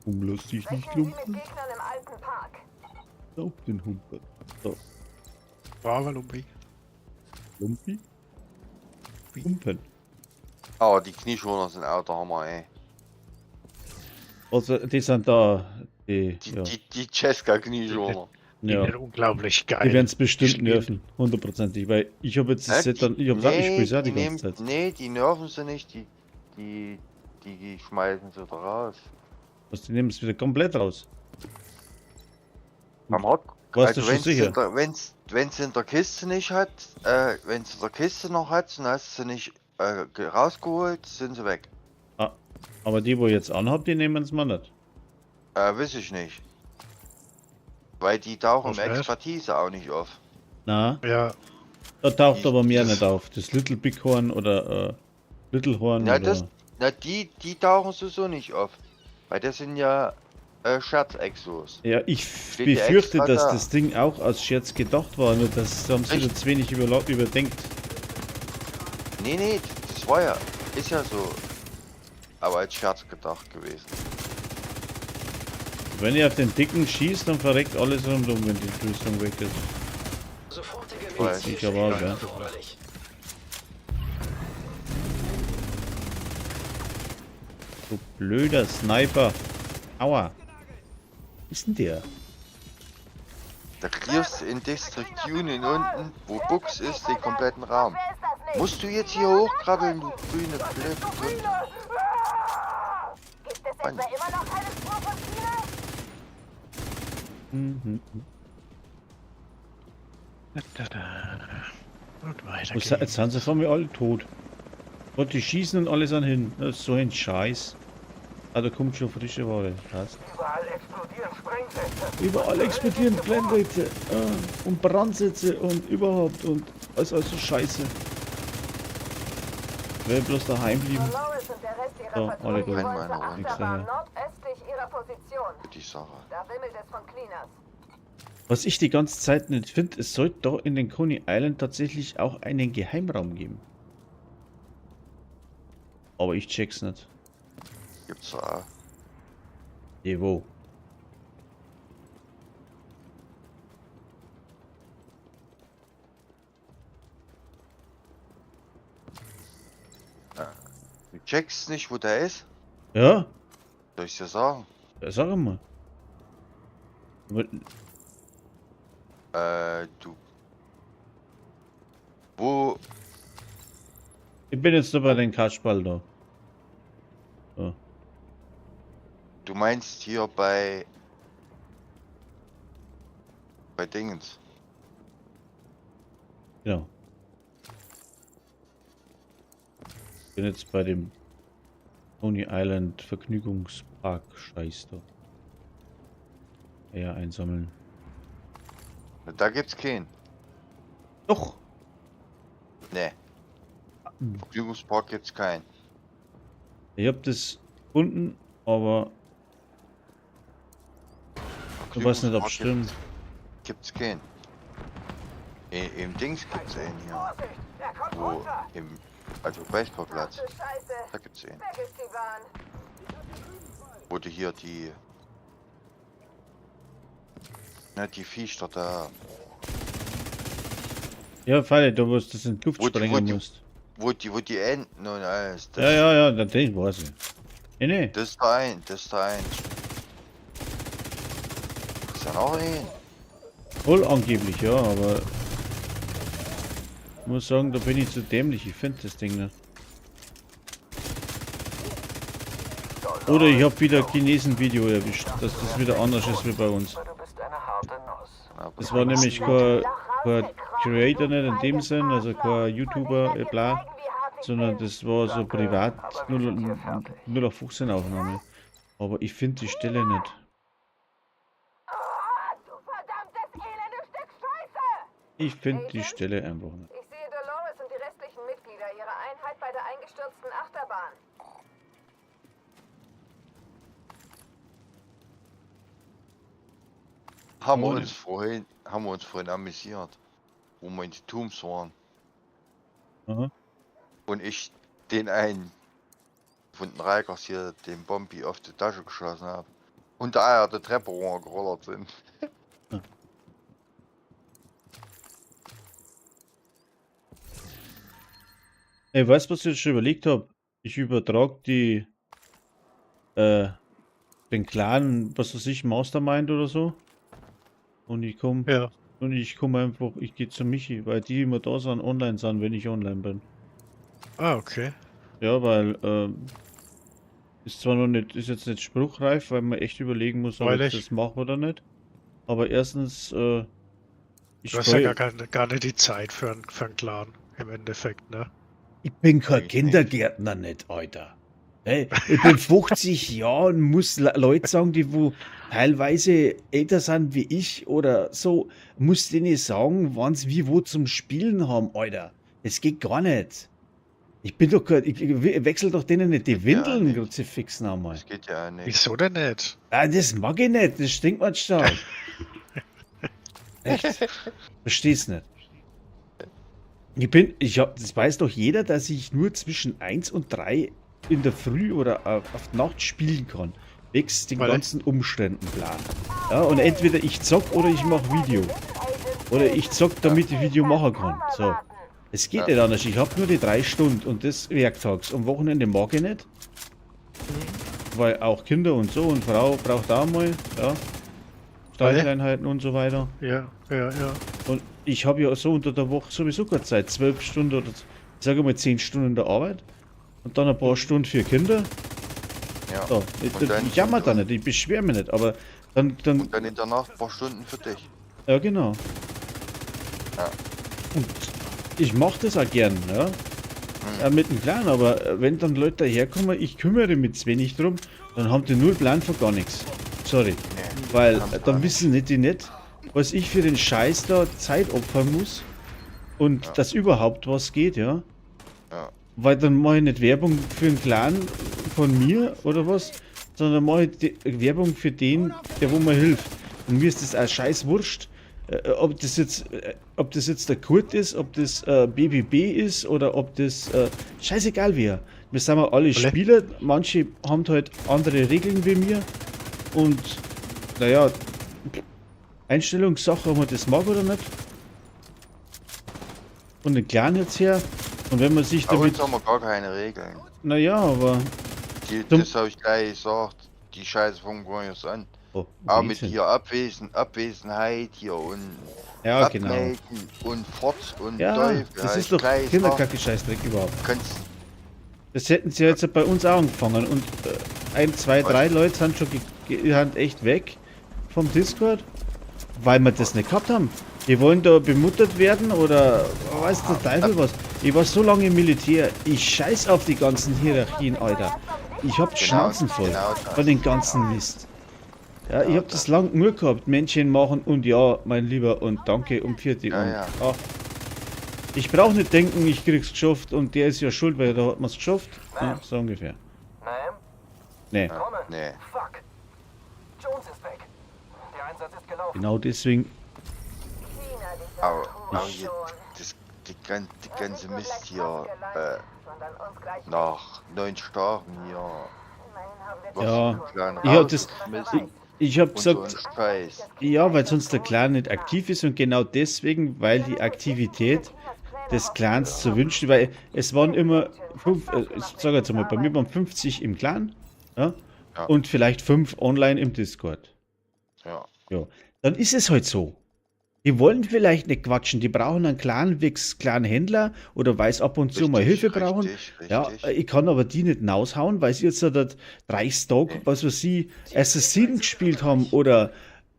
Sie. Lass dich nicht Rechnen Sie mit lumpen, Gegnern im alten Park. auf den Humpen. So, Wavalumbi. Lumpi. Humpen. Aber die Knieschoner sind auch der Hammer, ey. Also, die sind da, die, Die, ja, die Cesca-Knieschoner. Die ja. sind unglaublich geil. Die werden es bestimmt Spiel. nerven, hundertprozentig, weil ich habe jetzt das Set dann, ich habe gesagt, ich spiele ja die ganze Zeit. Nee, die nerven sie nicht, die schmeißen sie da raus. Was, die nehmen es wieder komplett raus. Am Hard Warst du schon sicher? Wenn es in der Kiste nicht hat, wenn es in der Kiste noch hat, dann hast du sie nicht rausgeholt, sind sie weg. Ah, aber die, wo ich jetzt anhab, die nehmen es mal nicht. Weiß ich nicht. Weil die tauchen Was im nicht? Expertise auch nicht auf. Na, Ja, da taucht Die- aber mehr das- nicht auf. Das Little Big Horn oder Little Horn Ja, oder... die tauchen sowieso nicht auf. Weil das sind ja Scherzexos. Ja, ich Steht ja befürchte, extra dass da. das Ding auch als Scherz gedacht war, nur das haben sie Echt? da zu wenig überdenkt. Nee, das war ja, ist ja so, aber als Scherz gedacht gewesen. Wenn ihr auf den Dicken schießt, dann verreckt alles rundum, wenn die Rüstung weg ist. Sofortige Weiß medizinische ich aber, Hilfe ja. erforderlich. Du blöder Sniper. Aua. Wo ist denn der? Da clearst du in District Union unten, wo Bux ist, den kompletten Raum. Wer ist das nicht? Musst du jetzt hier hochkrabbeln, du grüne Blöde. Gibt es etwa immer noch keine Spur von China? Mhm. Und weiter Jetzt geht's. sind sie von mir alle tot. Und die schießen und alles an hin. Das ist so ein Scheiß. Ah, da kommt schon frische Ware. Krass. Überall explodieren Sprengsätze. Überall explodieren Blendsätze und Brandsätze und überhaupt und alles so Scheiße. Wer bloß daheim blieben. Dolores und der Rest ihrer So, alle Patrouille gut. wollen zur Nix Achterbahn daher. nordöstlich ihrer Position. Die Sache. Da wimmelt es von Cleaners. Was ich die ganze Zeit nicht finde, es sollte doch in den Coney Island tatsächlich auch einen Geheimraum geben. Aber ich check's nicht. Gibt's da. Nee, wo? Du checkst nicht, wo der ist? Ja? Soll ich dir sagen? Ja, sag mal. Du. Wo? Ich bin jetzt nur bei den Kasperl da. So. Du meinst hier bei Dingens. Genau. Ich bin jetzt bei dem Coney Island Vergnügungspark Scheiß da. Ja, einsammeln. Da gibt's keinen. Doch! Ne. Vergnügungspark gibt's keinen. Ich hab das gefunden, aber ich weiß nicht, ob es stimmt. Gibt's keinen. Im Dings gibt's einen hier. Vorsicht, er kommt Wo runter. also Baseballplatz. Ach du Scheiße. Da gibt's einen. Weg ist die Bahn. Wo du hier die. Na, die Viecher da. Ja, Falle, du musst das in die Luft Wo die- sprengen wo die- musst. Wo die Enten und alles. Das, Ja, das weiß ich. Nee. Das ist der ein. Das ist ja noch ein. Voll angeblich, ja, aber ich muss sagen, da bin ich zu dämlich. Ich finde das Ding nicht. Oder ich habe wieder Chinesen-Video erwischt, dass das wieder anders ist wie bei uns. Du bist eine harte Nuss. Aber Das war nämlich kein Creator nicht in dem Sinn, also kein YouTuber, bla, sondern das war so privat 0 auf 15 Aufnahme. Aber ich finde die Stelle nicht. Du verdammtes elendes Stück Scheiße! Ich finde die Stelle einfach nicht. Ich sehe Dolores und die restlichen Mitglieder ihrer Einheit bei der eingestürzten Achterbahn. haben wir Ohne. uns vorhin amüsiert. Wo wir in die Tombs waren. Aha. Und ich den einen von den Reikers hier, den Bombi auf die Tasche geschossen habe. Und da er die Treppe runtergerollert sind. Ey, weißt du, was ich jetzt schon überlegt habe? Ich übertrage den Clan, was weiß ich, Mastermind oder so. Und ich komme Ja, einfach, ich gehe zu Michi, weil die immer da sind, online sind, wenn ich online bin. okay. Ja, weil ist zwar noch nicht, ist jetzt nicht spruchreif, weil man echt überlegen muss, ob ich Freilich. das mache oder nicht. Aber erstens, ich Du hast ja freu- gar nicht die Zeit für einen Clan im Endeffekt, ne? Ich bin kein Ich Kindergärtner nicht, Alter. Hey, ich bin 50 Jahre und muss Leute sagen, die wo teilweise älter sind wie ich oder so, muss denen sagen, wann sie wie wo zum Spielen haben, Alter. Das geht gar nicht. Ich bin doch gerade, ich wechsel doch denen nicht die Windeln, nicht. Kruzifix nochmal. Das geht ja nicht. Wieso denn nicht? Ah, das mag ich nicht, das stinkt mir stark. Echt? Versteh's nicht. Das weiß doch jeder, dass ich nur zwischen 1 und 3 in der Früh oder auf die Nacht spielen kann. Wegs den Weil- ganzen Umständen plan. Ja, und entweder ich zock oder ich mache Video. Oder ich zock, damit ich Video machen kann. So. Es geht nicht anders. Ich habe nur die 3 Stunden und das werktags. Am Wochenende mag ich nicht. Weil auch Kinder und so und Frau braucht auch mal, ja. Steigereinheiten und so weiter. Ja. Und ich habe ja so unter der Woche sowieso keine Zeit. 12 Stunden oder, ich sage mal 10 Stunden in der Arbeit. Und dann ein paar Stunden für Kinder. Ja. So, ich jammer da nicht, ich beschwere mich nicht, aber dann Und dann in der Nacht ein paar Stunden für dich. ja genau. Ja. Und ich mache das auch gern, ja. Mit dem Kleinen, aber wenn dann Leute daherkommen, ich kümmere mich zu wenig drum, dann haben die null Plan für gar nichts. Sorry. Nee. Weil haben sie dann auch wissen nicht, was ich für den Scheiß da Zeit opfern muss und dass überhaupt was geht, ja. Ja. Weil dann mache ich nicht Werbung für einen Clan von mir oder was, sondern mache ich Werbung für den, der wo mir hilft. Und mir ist das auch scheiß wurscht, ob das jetzt der Kurt ist, ob das BBB ist oder ob das scheißegal wäre. Wir sind ja alle Spieler, manche haben halt andere Regeln wie mir und naja, Einstellungssache, ob man das mag oder nicht. Von den Clan jetzt her. Und wenn man sich Bei damit. uns haben wir gar keine Regeln. Naja, aber. Das habe ich gleich gesagt. Die Scheiße fangen wir jetzt an. Oh, Auch mit Wesen. hier Abwesenheit hier und Ja, genau. Abmelden und Fort und Ja, Teufel. das hab ist ich doch gleich Kinderkacke-Scheißdreck überhaupt. gesagt. Kannst, Das hätten sie jetzt bei uns auch angefangen. Und 1, 2, 3 Leute sind schon sind echt weg vom Discord, weil wir das nicht gehabt haben. Die wollen da bemuttert werden oder weiß der Teufel was. Ich war so lange im Militär, ich scheiß auf die ganzen Hierarchien, Alter. Ich hab Schnauzen voll von den ganzen Mist. Ja, ich hab das lang nur gehabt, Männchen machen und ja, mein Lieber und danke und Vierte Ja, und ja. ach. Ich brauche nicht denken, ich krieg's geschafft und der ist ja schuld, weil da hat man's geschafft. Ja, so ungefähr. Nein, Nee, komme. nee. Fuck. Jones ist weg. Der Einsatz ist gelaufen. genau deswegen. Aber hier, die ganze Mist hier, nach 9 Tagen hier. Ja, Kleinen ich hab das. rausgeschmissen Ich hab und so gesagt, ein Scheiß. ja, weil sonst der Clan nicht aktiv ist und genau deswegen, weil die Aktivität des Clans zu wünschen, weil es waren immer, ich sage jetzt mal, bei mir waren 50 im Clan, ja, Ja. und vielleicht 5 online im Discord. Ja. Ja, dann ist es halt so. Die wollen vielleicht nicht quatschen, die brauchen einen Clan-Händler oder weil sie ab und zu mal Hilfe brauchen. Richtig. Ja, ich kann aber die nicht raushauen, weil sie jetzt da 30 Tage, was weiß ich, Assassin gespielt haben oder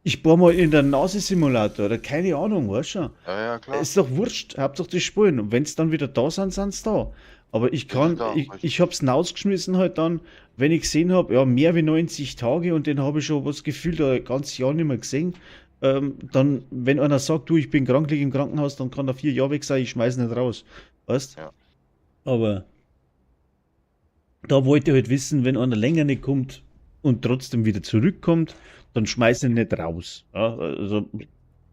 ich bohr mal in der Nase-Simulator oder keine Ahnung, weißt du schon. Ja, klar. Ist doch wurscht, Hauptsache die Spulen. Und wenn es dann wieder da sind, sind sie da. Aber ich kann, Ja, ich, richtig. ich hab's rausgeschmissen halt dann, wenn ich gesehen habe, ja, mehr wie 90 Tage und den habe ich schon was gefühlt, ein ganzes Jahr nicht mehr gesehen. Dann, wenn einer sagt, du, ich bin krank, liege im Krankenhaus, dann kann er 4 Jahre weg sein, ich schmeiß nicht raus. Weißt? Ja. Aber da wollte ich halt wissen, wenn einer länger nicht kommt und trotzdem wieder zurückkommt, dann schmeiß ihn nicht raus. Ja, also,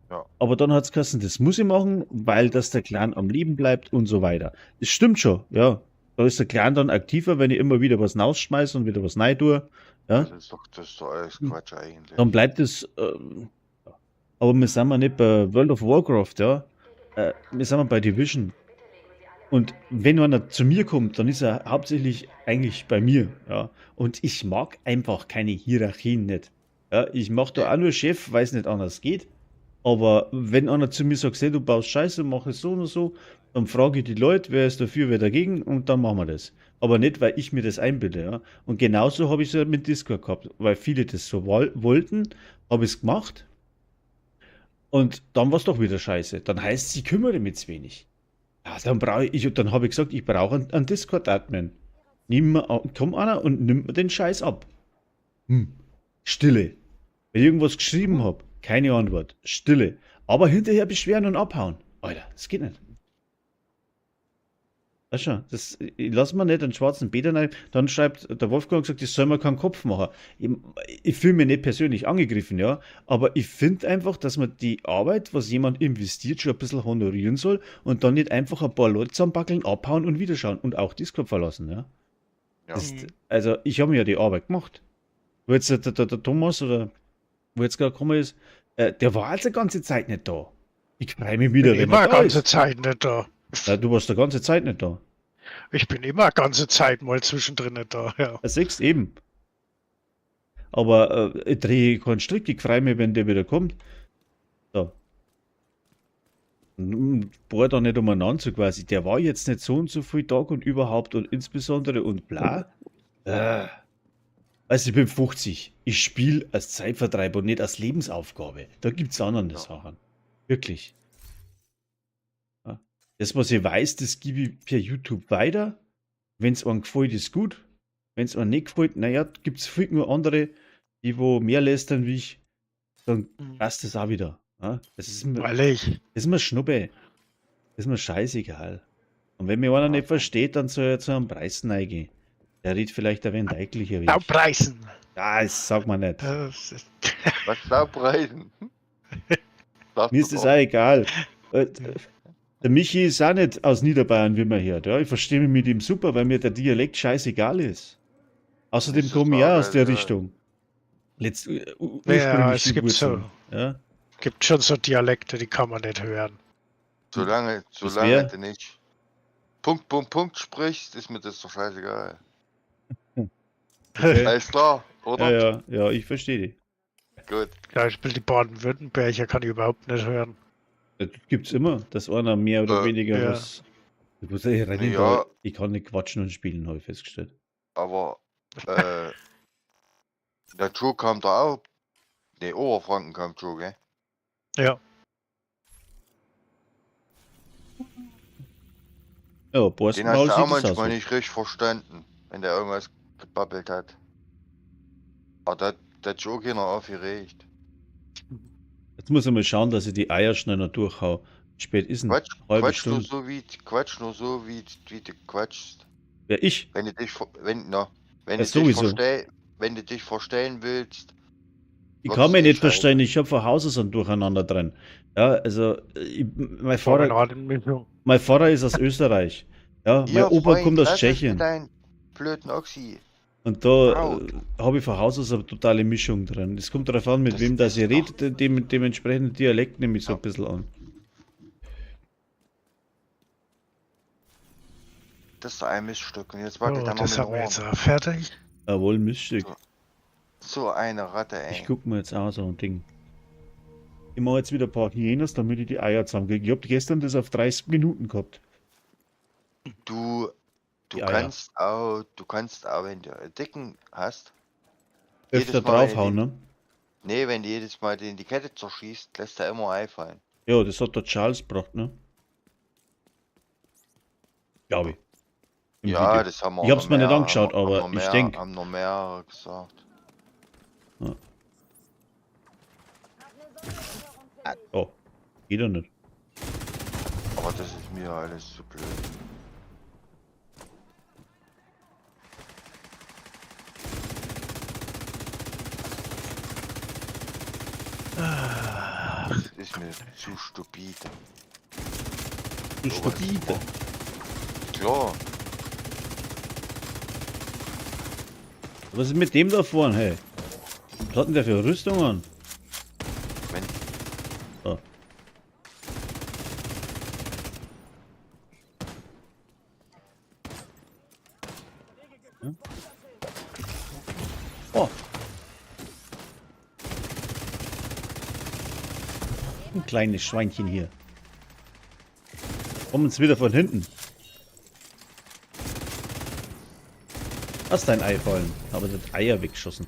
Ja. aber dann hat es geheißen, das muss ich machen, weil das der Clan am Leben bleibt und so weiter. Das stimmt schon, ja. Da ist der Clan dann aktiver, wenn ich immer wieder was rausschmeiße und wieder was rein tue. Ja, Das ist doch alles Quatsch eigentlich. dann bleibt es. Aber wir sind ja nicht bei World of Warcraft, ja. Wir sind ja bei Division. Und wenn einer zu mir kommt, dann ist er hauptsächlich eigentlich bei mir, ja. Und ich mag einfach keine Hierarchien nicht. Ja, ich mache da auch nur Chef, weil es nicht anders geht. Aber wenn einer zu mir sagt, hey, du baust Scheiße, mach es so und so, dann frage ich die Leute, wer ist dafür, wer dagegen und dann machen wir das. Aber nicht, weil ich mir das einbilde. Ja. Und genauso habe ich es ja mit Discord gehabt, weil viele das so wollten, habe ich es gemacht. Und dann war es doch wieder scheiße. Dann heißt es, ich kümmere mich zu wenig. Ja, dann habe ich gesagt, ich brauche einen Discord-Admin. Komm einer und nimmt mir den Scheiß ab. Stille. Wenn ich irgendwas geschrieben habe, keine Antwort. Stille. Aber hinterher beschweren und abhauen. Alter, das geht nicht. Weißt du, ich lass mir nicht einen schwarzen Peter rein. Dann schreibt der Wolfgang gesagt, das soll mir keinen Kopf machen. Ich fühle mich nicht persönlich angegriffen, ja. Aber ich finde einfach, dass man die Arbeit, was jemand investiert, schon ein bisschen honorieren soll und dann nicht einfach ein paar Leute zusammenbackeln, abhauen und wieder schauen und auch Discord verlassen, ja. Ja. Also, ich habe mir ja die Arbeit gemacht. Wo jetzt der Thomas oder wo jetzt gerade gekommen ist, der war also die ganze Zeit nicht da. Ich freue mich wieder, Bin wenn immer er da ganze ist. Zeit nicht da. Ja, du warst die ganze Zeit nicht da. Ich bin immer ganze Zeit mal zwischendrin nicht da, ja. Sechs eben. Aber ich drehe keinen Strick, ich freue mich, wenn der wieder kommt. So. Bohr da nicht umeinander so quasi. Der war jetzt nicht so und so viel Tag und überhaupt und insbesondere und bla. Also ich bin 50. Ich spiele als Zeitvertreib und nicht als Lebensaufgabe. Da gibt es andere Sachen. Wirklich. Ja. Das, was ich weiß, das gebe ich per YouTube weiter. Wenn es einem gefällt, ist gut. Wenn es einem nicht gefällt, naja, gibt es viel nur andere, die wo mehr lästern wie ich. Dann passt das auch wieder. Ja. Das ist mir Schnuppe. Das ist mir scheißegal. Und wenn mir einer nicht versteht, dann soll er zu einem Preis reingehen. Der redet vielleicht ein wenig deutlicher wie ich. Staubreißen. Ja, das sagt man nicht. Das ist- Was Staubreisen? Mir ist das auch egal. Der Michi ist auch nicht aus Niederbayern, wie man hört. Ja, ich verstehe mich mit ihm super, weil mir der Dialekt scheißegal ist. Außerdem Das ist komme ich auch aus der wahr, ja. Richtung. Ja, es die gibt Wurzeln. Ja, gibt schon so Dialekte, die kann man nicht hören. Solange wär- du nicht Punkt sprichst, ist mir das doch scheißegal. okay. Alles klar, oder? ja, ich verstehe dich. Gut. Zum Beispiel die Baden-Württemberger kann ich überhaupt nicht hören. Das gibt's immer, dass einer mehr oder weniger ja. was. Ich muss ehrlich rennen, Ja. da, ich kann nicht quatschen und spielen, habe ich festgestellt. Aber der Joe kam da auch. Ne, Oberfranken kam Joe, gell? Ja. Ja, Borsten Den hast du auch sieht es manchmal aus. nicht richtig verstanden, wenn der irgendwas gebabbelt hat. Aber der Joe geht noch aufgeregt. Jetzt muss ich mal schauen, dass ich die Eier schnell noch durchhau. Wie spät ist denn? Halbe Quatsch nur Stunde. so, wie du quatschst. Ja, ich? Wenn du dich, wenn Ja, du dich sowieso. wenn du dich verstellen willst, Ich Was kann mich ist nicht die Scheiße? verstehen, ich habe von Hause so ein Durcheinander drin. Ja, also, mein Vater ist aus Österreich. Ja, mein Opa kommt aus Tschechien. Dein blöden Oxy. Und da Au. habe ich von Haus aus eine totale Mischung drin. Es kommt darauf an, mit Das wem das ist ich rede, dementsprechend Dialekt nehme ich so Ja. ein bisschen an. Das ist ein Miststück. Und jetzt wackelt Oh, er noch das mit haben wir dem jetzt Ohr. auch fertig. Jawohl, Miststück. So eine Ratte, ey. Ich gucke mir jetzt auch so ein Ding. Ich mache jetzt wieder ein paar Hyenas, damit ich die Eier zusammenkriege. Ich habe gestern das auf 30 Minuten gehabt. Du Die Eier. kannst auch, wenn du einen Dicken hast, Öfter jedes Mal draufhauen, ne? nee, wenn du jedes Mal den die Kette zerschießt, lässt er immer einfallen. Ja, das hat der Charles gebracht, ne? Glaube ich. Im Ja, Video. das haben wir Ich hab's noch mir nicht mehr- angeschaut, haben wir aber noch ich mehr- denk. Haben noch mehr gesagt. Oh, geht doch nicht. Aber das ist mir alles zu blöd. Das ist mir zu stupide. Du stupide. Klar, Was ist mit dem da vorne, hey? Was hat denn der für Rüstung an? wenn Oh. Hm? Oh. Ein kleines Schweinchen hier. Kommen uns wieder von hinten. Hast dein Ei fallen, aber das Eier weggeschossen.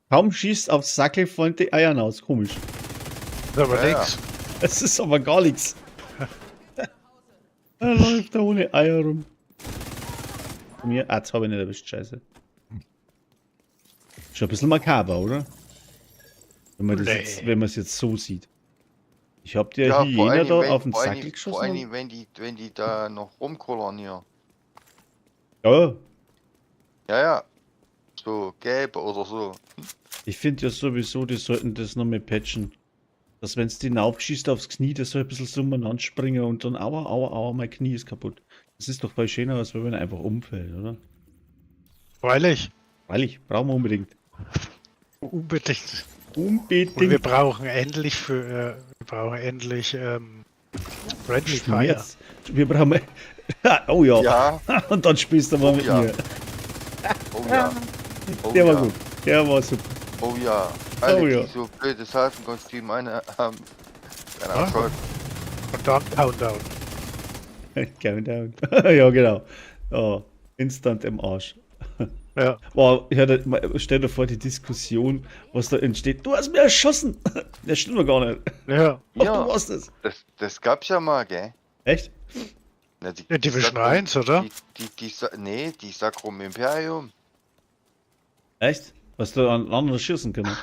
Kaum schießt aufs Sackel, fallen die Eier aus. Komisch. Ist aber Ja, nix. Es ist aber gar nichts. Er läuft da ohne Eier rum. Mir, jetzt habe ich nicht erwischt, scheiße. Schon ein bisschen makaber, oder? Wenn man das Nee. jetzt, wenn man es jetzt so sieht. Ich hab der Ja, vor Hyäne allen da Dingen, auf den vor allen Sackel Dingen, geschossen. vor allen Dingen, wenn die da noch rumkullern hier. Ja, Ja, ja. So gelb oder so. ich finde ja sowieso, die sollten das noch mehr patchen. Dass wenn es den aufschießt aufs Knie, das soll ein bisschen so umeinander springen und dann aua, aua, aua, mein Knie ist kaputt. Das ist doch bei schöner, als wenn man einfach umfällt, oder? Freilich. Freilich, brauchen wir unbedingt. Unbedingt. Und wir Unbedingt. brauchen endlich Friendly Fire. Schmerz. Wir brauchen. Oh ja. Ja, Und dann spielst du mal Oh mit ja. mir. oh ja. Oh Der ja. war gut. Der war super. Oh ja. Alle, Oh ja. die so blödes Hafenkostüm haben, werden Ah. erschossen. Und dann Countdown. Countdown. Ja, genau. Oh, instant im Arsch. Ja. Boah, stell dir vor, die Diskussion, was da entsteht. Du hast mir erschossen. Das stimmt doch gar nicht. Ja. Ach, Ja. du warst es. Das gab's ja mal, gell? Echt? Na, Ja, Division Sacrum- 1, oder? Die Sacrum Imperium. Echt? Hast du an anderen schießen können?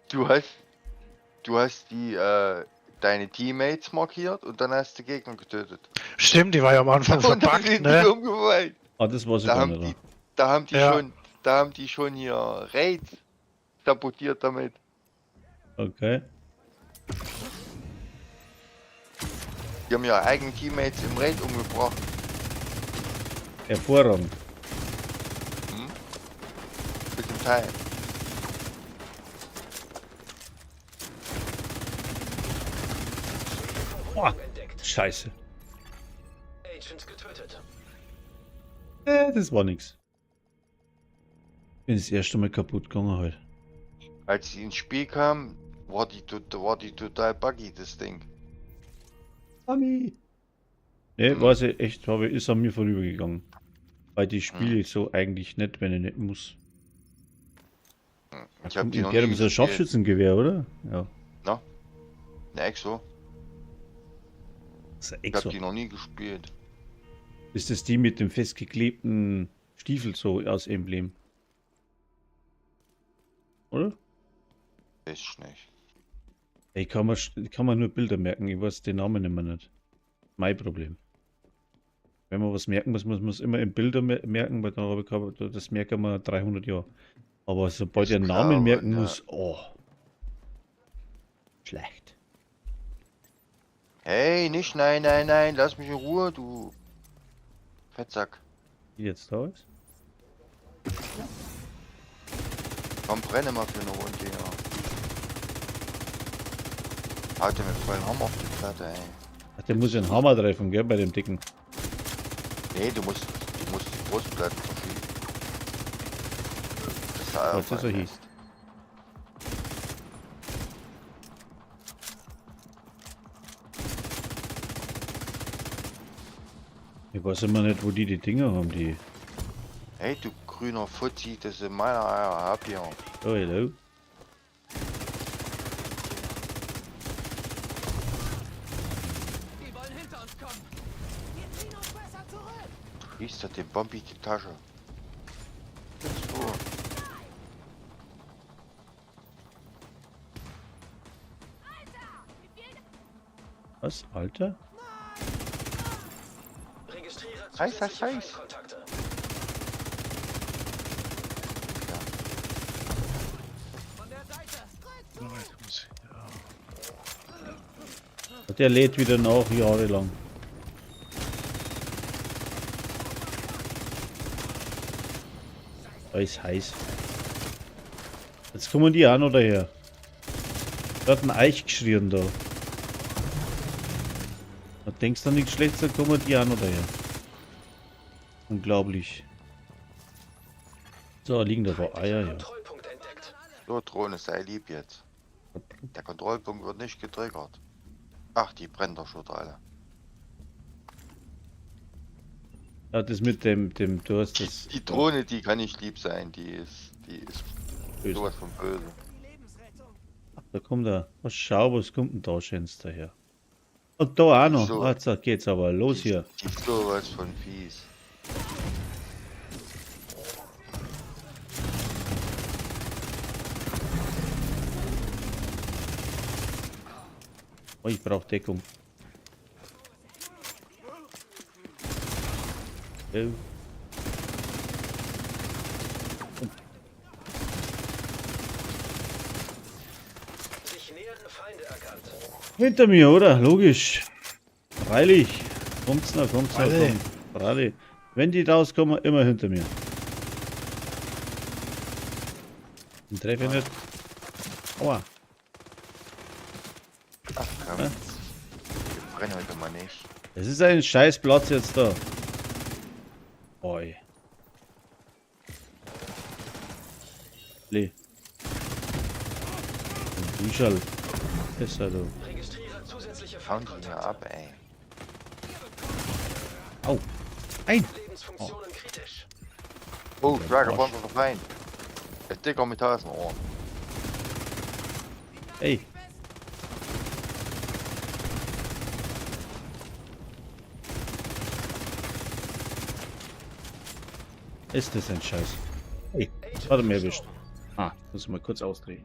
Du hast deine Teammates markiert und dann hast du Gegner getötet. Stimmt, die war ja am Anfang Und dann verpackt, sind die ne? umgefallen. Ah, das war Da sogar haben nicht. die, da haben die Ja. schon, da haben die schon hier Raids sabotiert damit. Okay. Die haben ja eigene Teammates im Raid umgebracht. Hervorragend. Mit dem Teil. Boah, Entdeckt. scheiße. Agent getötet. Das war nix. Bin das erste Mal kaputt gegangen heute. Als sie ins Spiel kam, war die total buggy, das Ding. Mami. Ne, weiß ich echt, ist an mir vorübergegangen. Weil die spiele ich so eigentlich nicht, wenn ich nicht muss. Ich hab die Die noch haben nie so ein gespielt. Scharfschützengewehr, oder? Ja. Ne, Exo. Das ist ein Ich hab Exo. die noch nie gespielt. Ist das die mit dem festgeklebten Stiefel so aus Emblem? Oder? Weiß ich nicht. Ich kann mir nur Bilder merken, ich weiß den Namen immer nicht. Mein Problem. Wenn man was merken muss, muss man es immer in Bilder merken, weil dann habe ich das merken wir 300 Jahre. Aber sobald Ist ich einen klar, Namen aber, merken ja. muss, oh. Schlecht. Hey, nicht, nein, nein, nein, lass mich in Ruhe, du Fettsack. Die jetzt da ist? Komm, brenne mal für eine Runde, ja. Haut mir vollen Hammer auf die Platte, ey. Ach, der muss ja einen Hammer treffen, gell, bei dem Dicken. Nee, du musst die Brustplatten verschieben. Das war Was das so hieß. Ich weiß immer nicht, wo die Dinger haben, die. Hey, du grüner Fuzzi, das ist meiner Eier, hab hier. Oh, hello. Die wollen hinter uns kommen. Riechst du den Bombi die Tasche? Jetzt wo? Was? Alter? Registriere Heiß, heiß, zusätzliche heiß. Feindkontakte. Von der Seite. Der lädt wieder nach, jahrelang. Da ist heiß. Jetzt kommen die auch noch daher. Da hat ein Eich geschrien da. Da denkst du nichts Schlechtes, dann kommen die auch noch daher. Unglaublich. So, liegen da paar Eier, ja. Kontrollpunkt entdeckt. So, Drohne, sei lieb jetzt. Der Kontrollpunkt wird nicht getriggert. Ach, die brennt doch schon alle. Ja, das mit dem, du hast das. Die Drohne, die kann nicht lieb sein, die ist Böse. sowas von böse. Da kommt er. Was schau, was kommt denn da schönst daher? Und da auch noch. So. Ah, jetzt geht's aber los hier. Die ist sowas von fies. Oh, ich brauche Deckung. Oh. Sich nähernden Feinde erkannt. Hinter mir, oder? Logisch. Freilich. Kommt's noch, Alle. komm. Freilich. Wenn die rauskommen, immer hinter mir. Den treffe ich nicht. Aua. Ach komm. Ja. Ich brenne heute mal nicht. Es ist ein scheiß Platz jetzt da. Oi. Le. Bücherl. Ist er da. Registriere zusätzliche Hauen die Feindkontakte. mir ab, ey. Au. Ein. Lebensfunktionen kritisch. Oh, Striker Bombe für Feind. Der Dicker mit Hasenohr. Ey. Ist das ein Scheiß? Hey, hat er mir erwischt. Ah, muss ich mal kurz ausdrehen.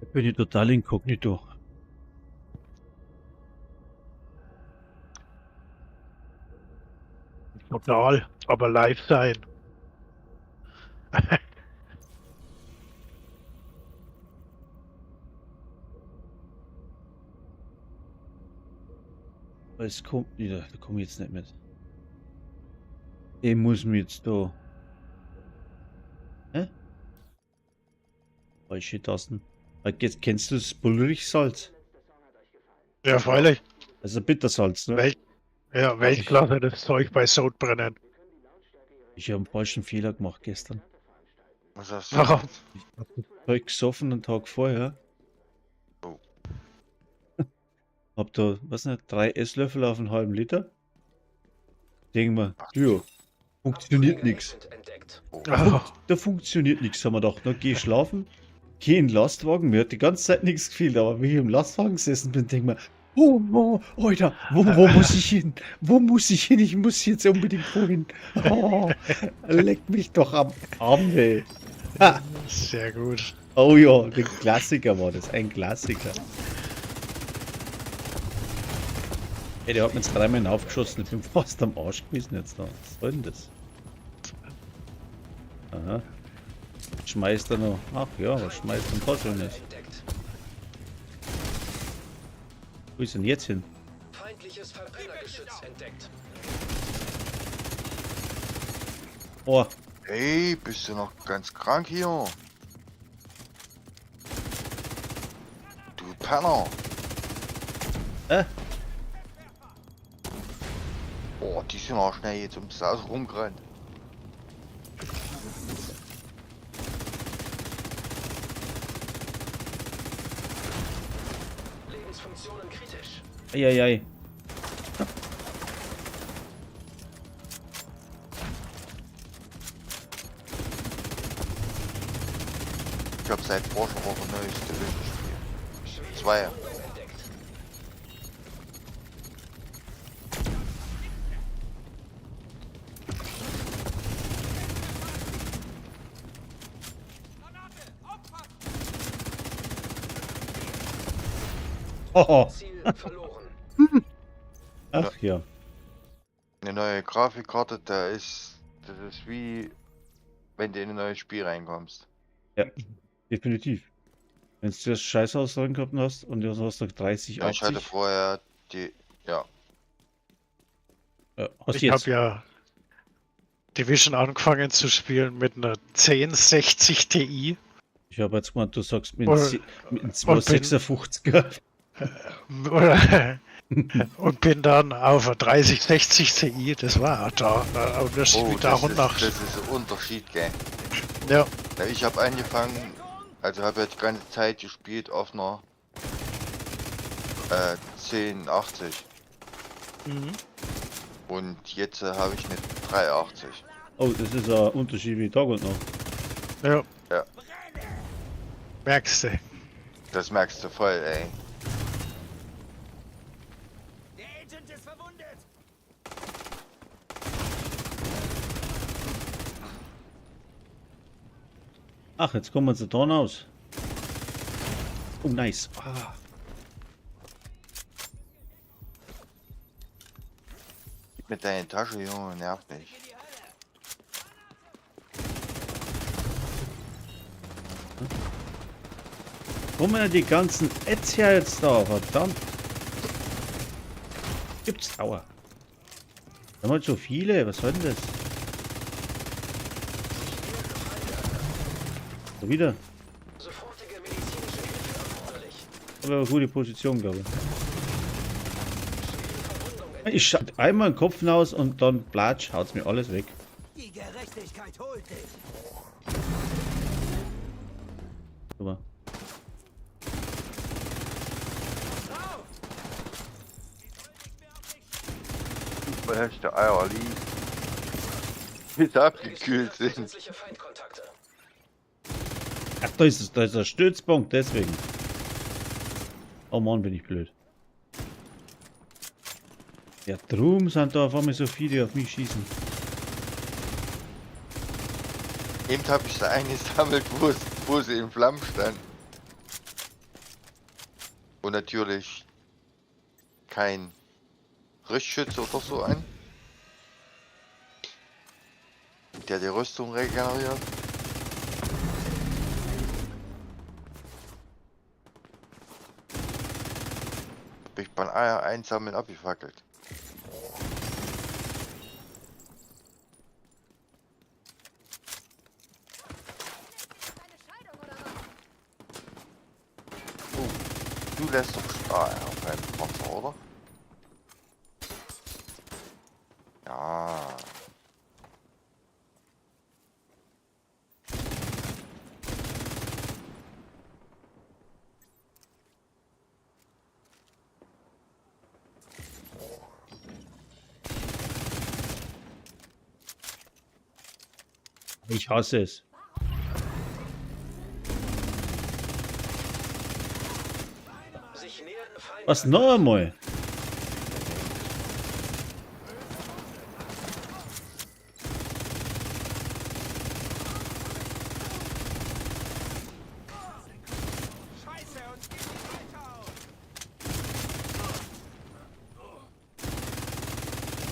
Ich bin hier total inkognito. Total, aber live sein. Es kommt wieder, da komme ich jetzt nicht mit. Ich muss mir jetzt da. Hä? Falsche Tasten. Jetzt kennst du das Bullrichsalz? Ja, freilich. Also Bittersalz, ne? Weltklasse das Zeug bei Sodbrennen. Ich habe einen falschen Fehler gemacht gestern. Was hast du? Warum? Zeug gesoffen einen Tag vorher. Oh. Hab da, was nicht, 3 Esslöffel auf einen halben Liter. Denk mal, ja, funktioniert nichts. Entdeckt. Da funktioniert nichts, haben wir gedacht. Na, geh schlafen, geh in den Lastwagen. Mir hat die ganze Zeit nichts gefehlt, aber wie ich im Lastwagen gesessen bin, denk mal, oh, Alter, wo muss ich hin? Wo muss ich hin? Ich muss jetzt unbedingt wohin. Oh, leck mich doch am Arm, ey. Ha. Sehr gut. Oh ja, ein Klassiker war das, ein Klassiker. Ey, der hat mir jetzt 3 Mal aufgeschossen, ich bin fast am Arsch gewesen jetzt da. Was soll denn das? Aha. Schmeißt er noch. Ach ja, was schmeißt ein paar Schönes? Entdeckt. Wo ist denn jetzt hin? Feindliches Verbrennergeschütz entdeckt. Oh, Hey, bist du noch ganz krank hier? Du Penner. Oh, die sind auch schnell jetzt ums Haus rumgerannt. Lebensfunktionen kritisch. eieiei. Ich hab seit Woche ein neues Division-Spiel. 2. Entdeckt. Oh, Ziel verloren. ach ja. Eine neue Grafikkarte, das ist wie wenn du in ein neues Spiel reinkommst. Ja, definitiv. Wenn du das Scheißhaus drin gehabt hast und du hast noch 30, Ja, ich hatte 80. vorher die, ja, Hast Ich du habe jetzt? ja Division angefangen zu spielen mit einer 1060 Ti. Ich habe jetzt gemeint, du sagst mit Und- einem 256er. Und bin dann auf der 3060 Ti, das war da. Und das Oh, mit nach und nach. das ist ein Unterschied, gell? Ja, Ja, ich habe angefangen, also habe ja die ganze Zeit gespielt auf einer 1080 mhm. und jetzt habe ich eine 380. Oh, das ist ein Unterschied wie Tag und Nacht. Ja. Ja. Merkst du. Das merkst du voll, ey. Ach, jetzt kommen wir zu Torn aus. Oh, nice. Ah. Gib mir deine Tasche, Junge, nervt mich. Kommen ja die ganzen Ads her jetzt da, verdammt. Gibt's Aua. Da haben wir so viele, was soll denn das? So wieder. Sofortige medizinische Hilfe erforderlich. Aber eine gute Position, glaube ich. Ich schalte einmal den Kopf hinaus und dann platsch, haut's mir alles weg. Die Gerechtigkeit holt dich. Super. Verhäschte Eier liegen. Bis abgekühlt sind. Zusätzliche Feindkontakte. Ach, da ist der Stützpunkt, deswegen. Oh Mann, bin ich blöd. Ja, drum sind da auf einmal so viele, die auf mich schießen. Eben habe ich da eingesammelt, wo sie in Flammen stand. Und natürlich kein Richtschütze oder so an, der die Rüstung regeneriert. Bin ich beim Eier einsammeln abgefackelt. Du lässt doch auf einem Panzer, oder? Ja. Ich hasse es. Sich nähernden Feinden. Was noch einmal?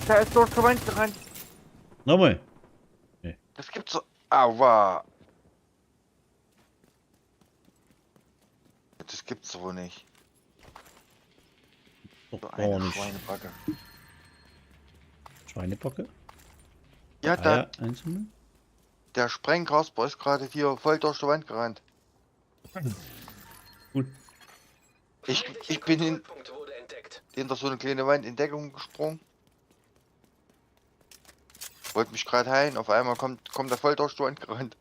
Da ist durch die Wand gerannt. Nochmal. Das gibt's so. Aua. Das gibt's wohl nicht. Doch, So gar eine nicht. Schweinebacke. Schweinebacke? Ja, Eier einsammeln? der Sprengkasper ist gerade hier voll durch die Wand gerannt. Cool. Ich bin Kontrollpunkt wurde entdeckt. hinter so eine kleine Wand in Deckung gesprungen. Wollte mich gerade heilen, auf einmal kommt er voll durch die Wand gerannt.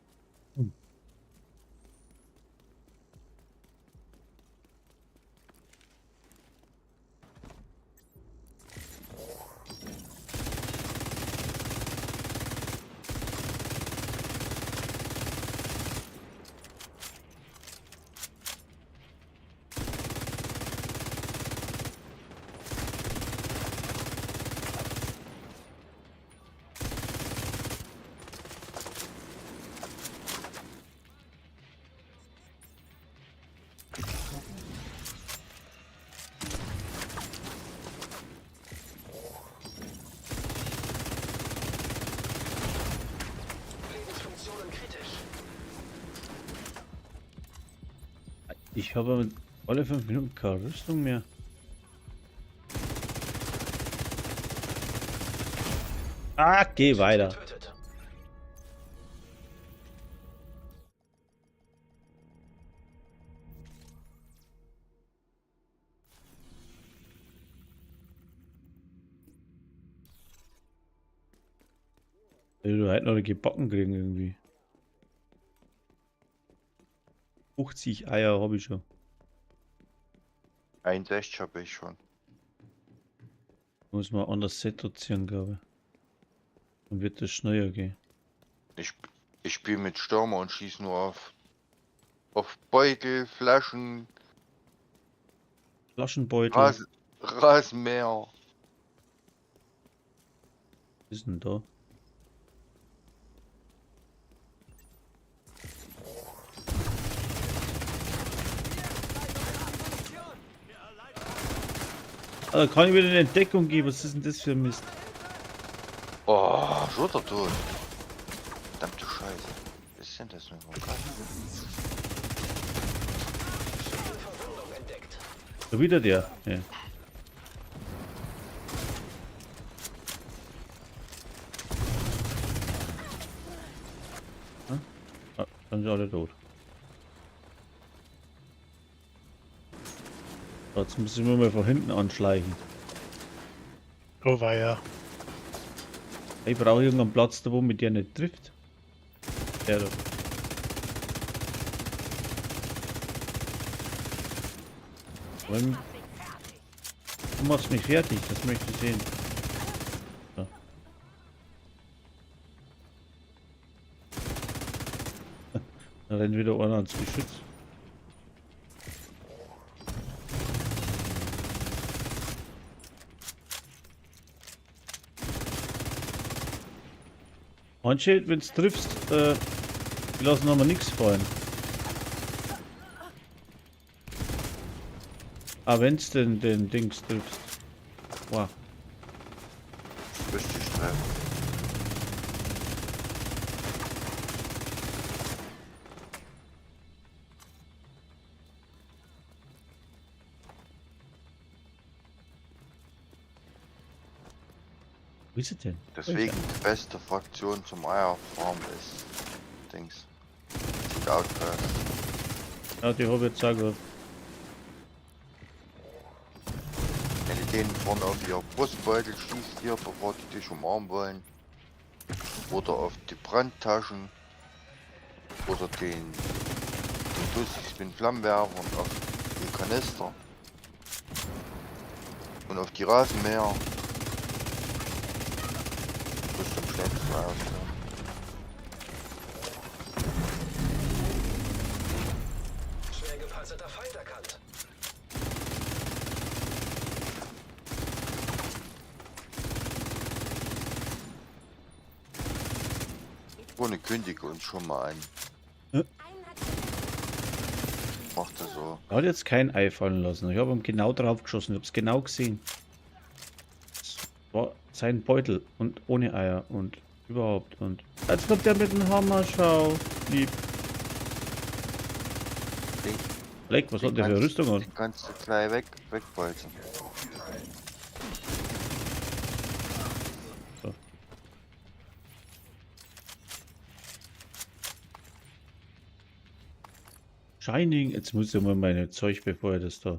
Lebensfunktionen kritisch. Ich habe alle 5 Minuten keine Rüstung mehr. Ah, geh weiter. Getötet. Du halt noch gebacken kriegen irgendwie. 50 Eier habe ich schon. 61 habe ich schon. Muss man anders setuzieren, glaube ich. Dann wird das schneller gehen. Ich spiele mit Stürmer und schieße nur auf Beutel, Flaschen, Flaschenbeutel. Rasenmäher. Was ist denn da? Ah, da kann ich wieder eine Entdeckung geben. Was ist denn das für ein Mist? Oh, schon der Tod. Verdammte Scheiße. Was ist denn das nur? Verwundung entdeckt. So wieder der. Ja. Ah, dann sind alle tot. Jetzt müssen wir mal von hinten anschleichen. Oh weia. Ich brauche irgendeinen Platz, da wo mit der nicht trifft. Der da. Du machst mich fertig, das möchte ich sehen. So. Da rennt wieder einer ans Geschütz. Manche, wenn es triffst, die lassen aber nichts fallen. Ah, wenn es den Dings triffst. Wow. Richtig treffen. Wo ist es denn? Deswegen die beste Fraktion zum Eierfarm ist Dings. Sieht Outcast. Ja, die habe ich jetzt auch gehabt. Wenn du denen vorne auf ihr Brustbeutel schießt, hier, bevor die dich umarmen wollen. Oder auf die Brandtaschen. Oder den Dussis mit Flammenwerfer und auf die Kanister. Und auf die Rasenmäher. Das ist am schnellsten auskommen. Schwer gepanzerter Feind erkannt. Ohne kündige uns schon mal an. Ja. Macht er so. Er hat jetzt kein Ei fallen lassen. Ich habe ihm genau drauf geschossen. Ich habe es genau gesehen. Das war sein Beutel und ohne Eier und überhaupt. Und jetzt kommt der mit dem Hammer. Schau, lieb. Leck, was hat der für Rüstung an? Die kannst du gleich wegbolzen. Shining, jetzt muss ich mal meine Zeug, bevor er das da.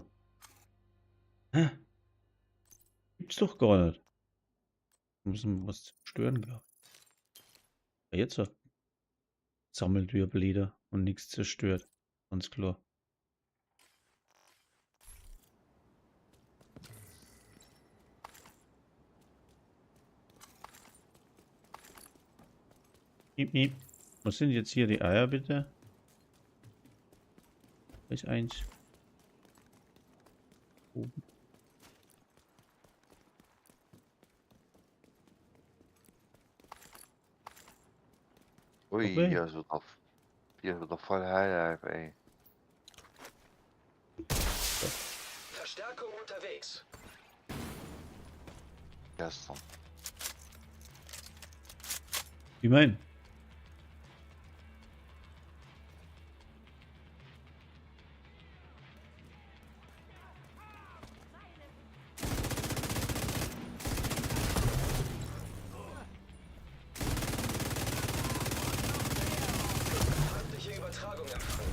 Hä? Gibt's doch gar nicht. Müssen was stören, glaube ich. Ja, jetzt so. Sammelt Wirbellieder und nichts zerstört. Ganz klar. Miep, miep. Was sind jetzt hier die Eier, bitte? Da ist eins. Oben. Ui, Okay. hier ist wieder voll Highlife, ey. Verstärkung unterwegs. Gestern. Wie mein? Feindliche Übertragung empfangen.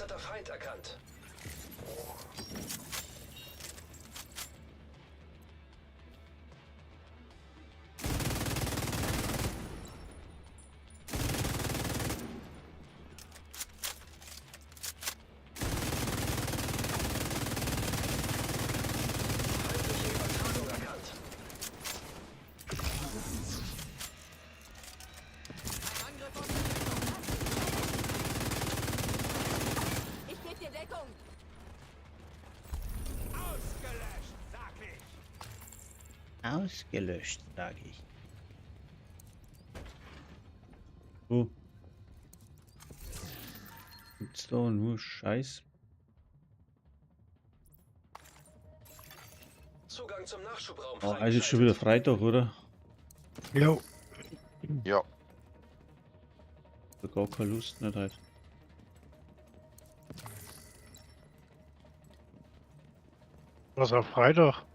Panzerter Feind erkannt. Feindliche Übertragung erkannt. Ich gebe dir Deckung. Ausgelöscht, sage ich. Oh. Gibt's da nur Scheiß? Zugang zum Nachschubraum Oh, also ist schon wieder Freitag, oder? Jo. Ja. Ich hab gar keine Lust nicht halt. Was auf Freitag?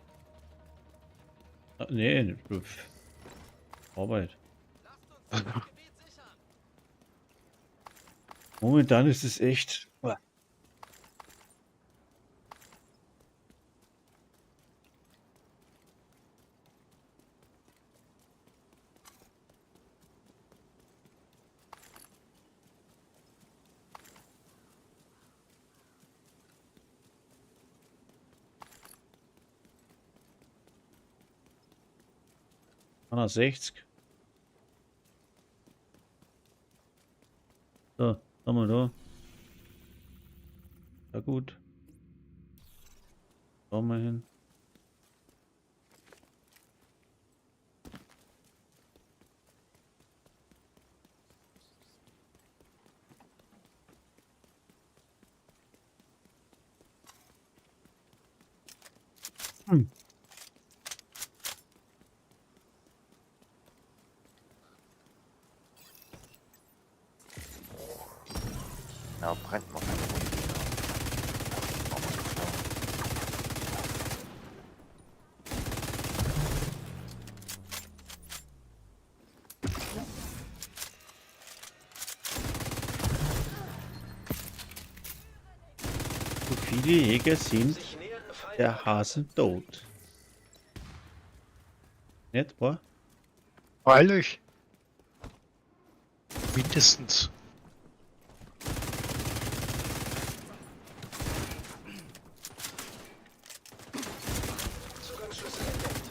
Ah, nee, Arbeit. Momentan ist es echt. Ah, 60. So, haben wir da. Ja gut. Schauen wir hin. Ja, brennt noch eine Runde. Machen wir das noch. So viele Jäger sind Sich nähernde Feinde der erkannt. Hasen tot. Nicht wahr? Freilich. Mindestens. Zugangsschlüssel entdeckt.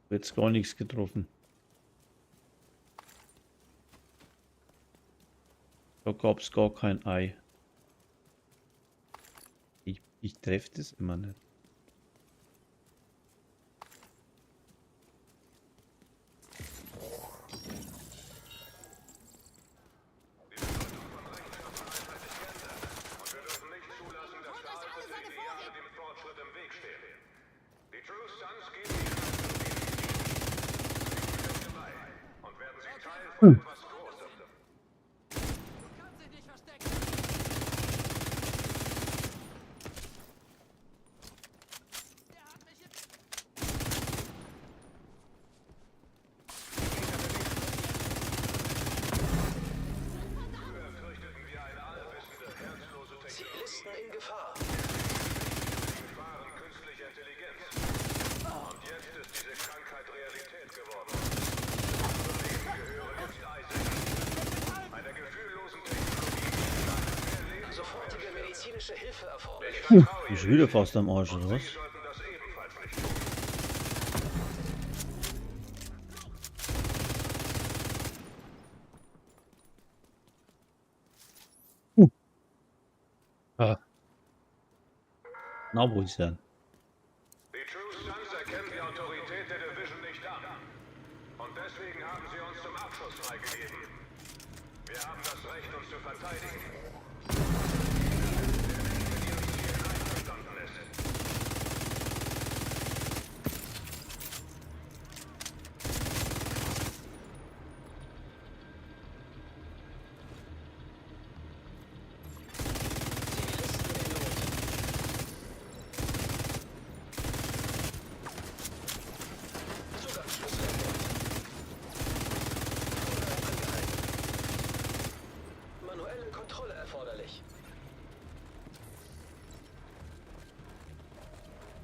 Jetzt gar nichts getroffen. Da gab es gar kein Ei. Ich treffe das immer nicht. Zivilisten in Gefahr. Sofortige medizinische Hilfe erforderlich. Ist wieder fast am Arsch, oder was? Ah. Na, wo ist er? Die True Sons erkennen die Autorität der Division nicht an. Und deswegen haben sie uns zum Abschluss freigegeben. Wir haben das Recht, uns zu verteidigen. Der mit ihrem Ziel einverstanden ist.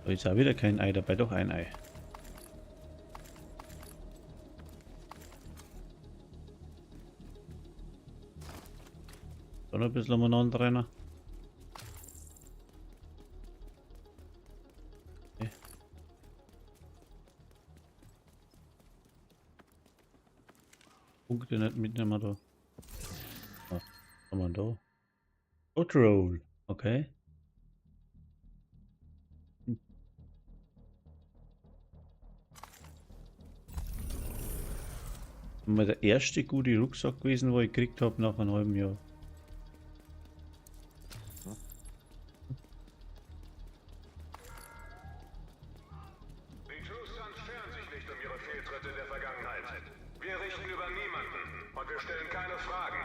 Da ist auch wieder kein Ei dabei, doch ein Ei. So, noch ein bisschen umeinander rein. Okay. Punkte nicht mitnehmen da. Was haben wir da? Outroll, okay. Mal der erste gute Rucksack gewesen, wo ich gekriegt habe nach einem halben Jahr. Die True Sons scheren sich nicht um ihre Fehltritte in der Vergangenheit. Wir richten über niemanden und wir stellen keine Fragen.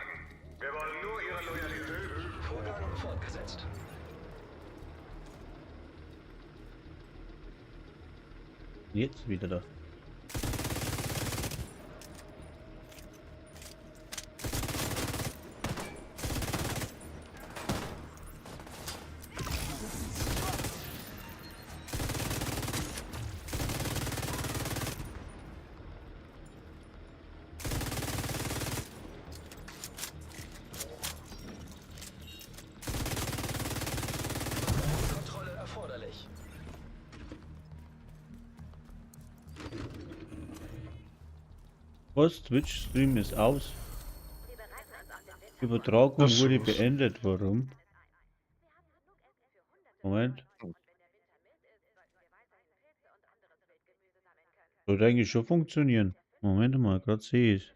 Wir wollen nur ihre Loyalität. Vorgang fortgesetzt. Jetzt wieder da. Kontrolle erforderlich. Was? Twitch-Stream ist aus. Übertragung Das ist wurde los. beendet. Warum? Moment. Sollte eigentlich schon funktionieren. Moment mal, gerade sehe ich es.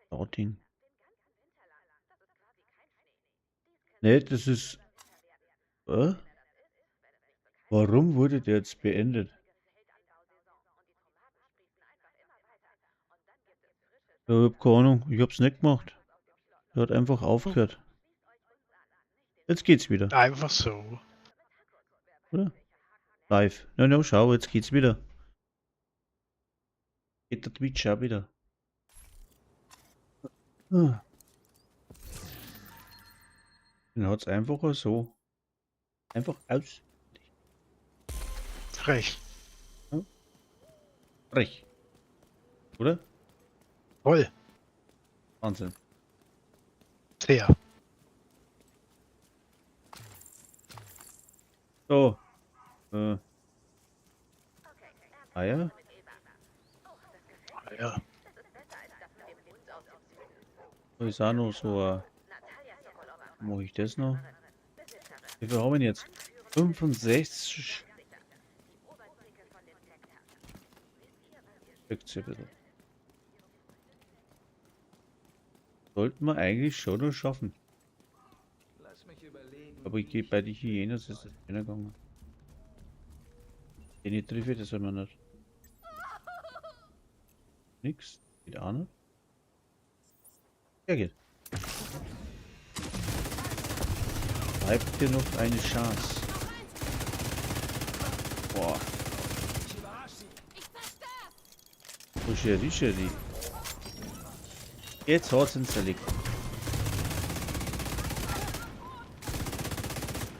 Starting. Ne, das ist. Warum wurde der jetzt beendet? Ich hab keine Ahnung, ich hab's nicht gemacht. Er hat einfach aufgehört. Jetzt geht's wieder, Einfach so. oder? Live. Na, no, schau, jetzt geht's wieder. Geht der Twitch auch wieder. Ah. Dann hat's einfach so. Einfach aus. Recht. Recht. Oder? Toll. Wahnsinn. Sehr. So. Eier? Ja. Da ist auch noch so. Mache ich das noch? Wie viel haben wir denn jetzt? 65. Steckt's hier ein bisschen. Sollten wir eigentlich schon noch schaffen. Aber ich gehe bei den Hyenas ist das schneller gegangen. Den ich treffe, das soll man nicht. Nix. Geht auch nicht. Ja, geht. Bleibt dir noch eine Chance. Boah. Wo ist die? Jetzt hat's ihn zerlegt.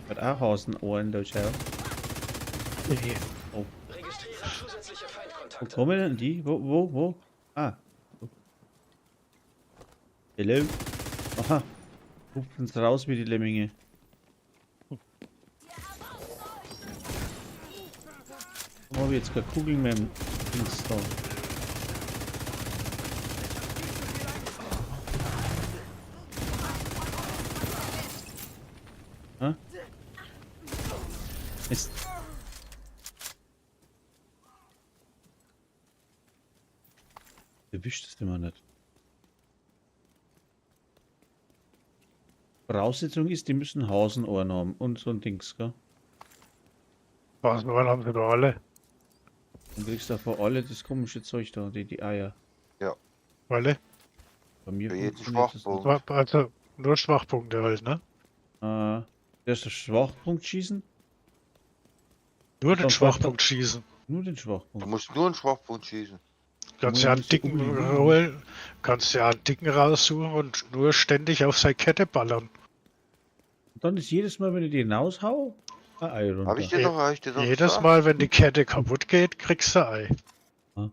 Hat auch Hasenohren da, schau. Nee. Registriere zusätzliche Wo Feindkontakte. kommen denn die? Wo? Ah. Hello. Aha. Hupfen sie raus wie die Lemminge. Warum habe ich jetzt keine Kugeln mehr im Dings da? Hä? Mist. Erwischt es immer nicht. Voraussetzung ist, die müssen Hasenohren haben und so ein Dings, gell? Was haben sie da alle? Dann kriegst du auch für alle das komische Zeug da, die Eier. Alle? Bei mir Für jeden funktioniert das Schwachpunkt. Also nur Schwachpunkte halt, ne? nicht. Erst der Schwachpunkt schießen, Nur den Dann Schwachpunkt schießen. nur den Du Schwachpunkt. musst nur einen Schwachpunkt schießen. Kannst ja einen musst du dicken unbedingt holen, kannst ja einen dicken raussuchen und nur ständig auf seine Kette ballern. Und dann ist jedes Mal, wenn ich die hinaushau, ein Ei runter. Hab ich dir doch Jedes gesagt? Mal, wenn die Kette kaputt geht, kriegst du Ei. Du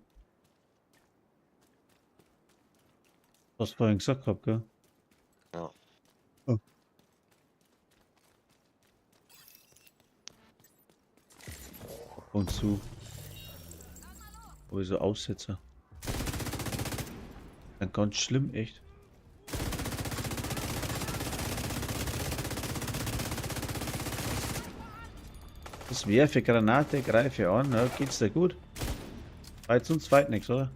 hast vorhin gesagt gehabt, gell? Ja. Oh. Und zu. Wo ist so Aussetzer? Dann ganz schlimm, echt. Das werfe Granate, greife an, ja, geht's dir gut? War jetzt uns weit nichts, oder?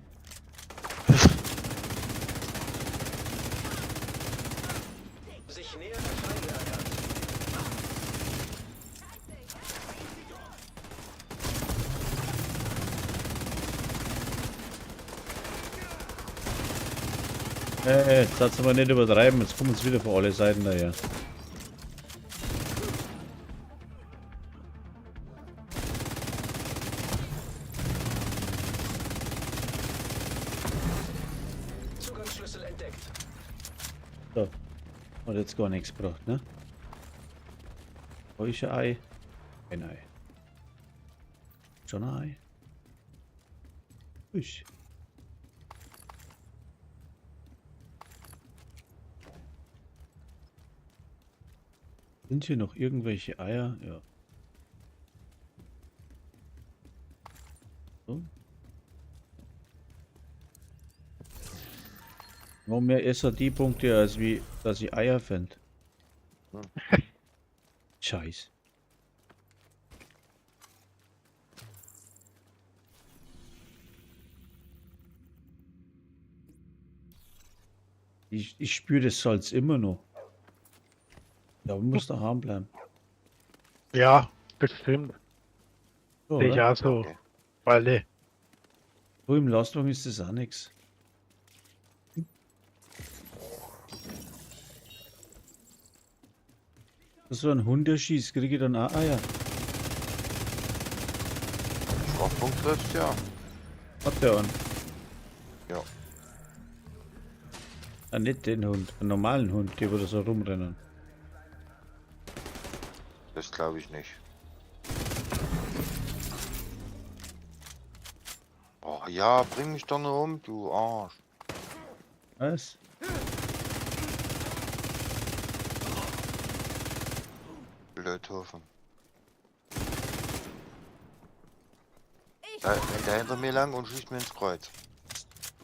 Sich näher der Feinde erkannt. Jetzt darfst du mal nicht übertreiben, jetzt kommen uns wieder von alle Seiten daher. Zugangsschlüssel entdeckt. So. Hat jetzt gar nichts gebracht, ne? Wo ist ein Ei? Ein Ei. Schon ein Ei. Usch. Sind hier noch irgendwelche Eier? Ja. So. Noch mehr SAD-Punkte, als wie, dass ich Eier finde. Scheiß. Ich spüre das Salz immer noch. Ja, man muss daheim bleiben. Ja, bestimmt. So, Sehe ich oder? auch so. Okay. Weil, ne, So im Lastwagen ist das auch nichts. So ein Hund erschießt, kriege ich dann auch Eier. Schwachpunkt trifft, ja. Hat der einen? Ja. Ah, nicht den Hund, einen normalen Hund, die würde so rumrennen. Das glaube ich nicht. Oh ja, bring mich doch nur um, du Arsch. Was? Blödhofen. Wenn der hinter mir lang und schießt mir ins Kreuz.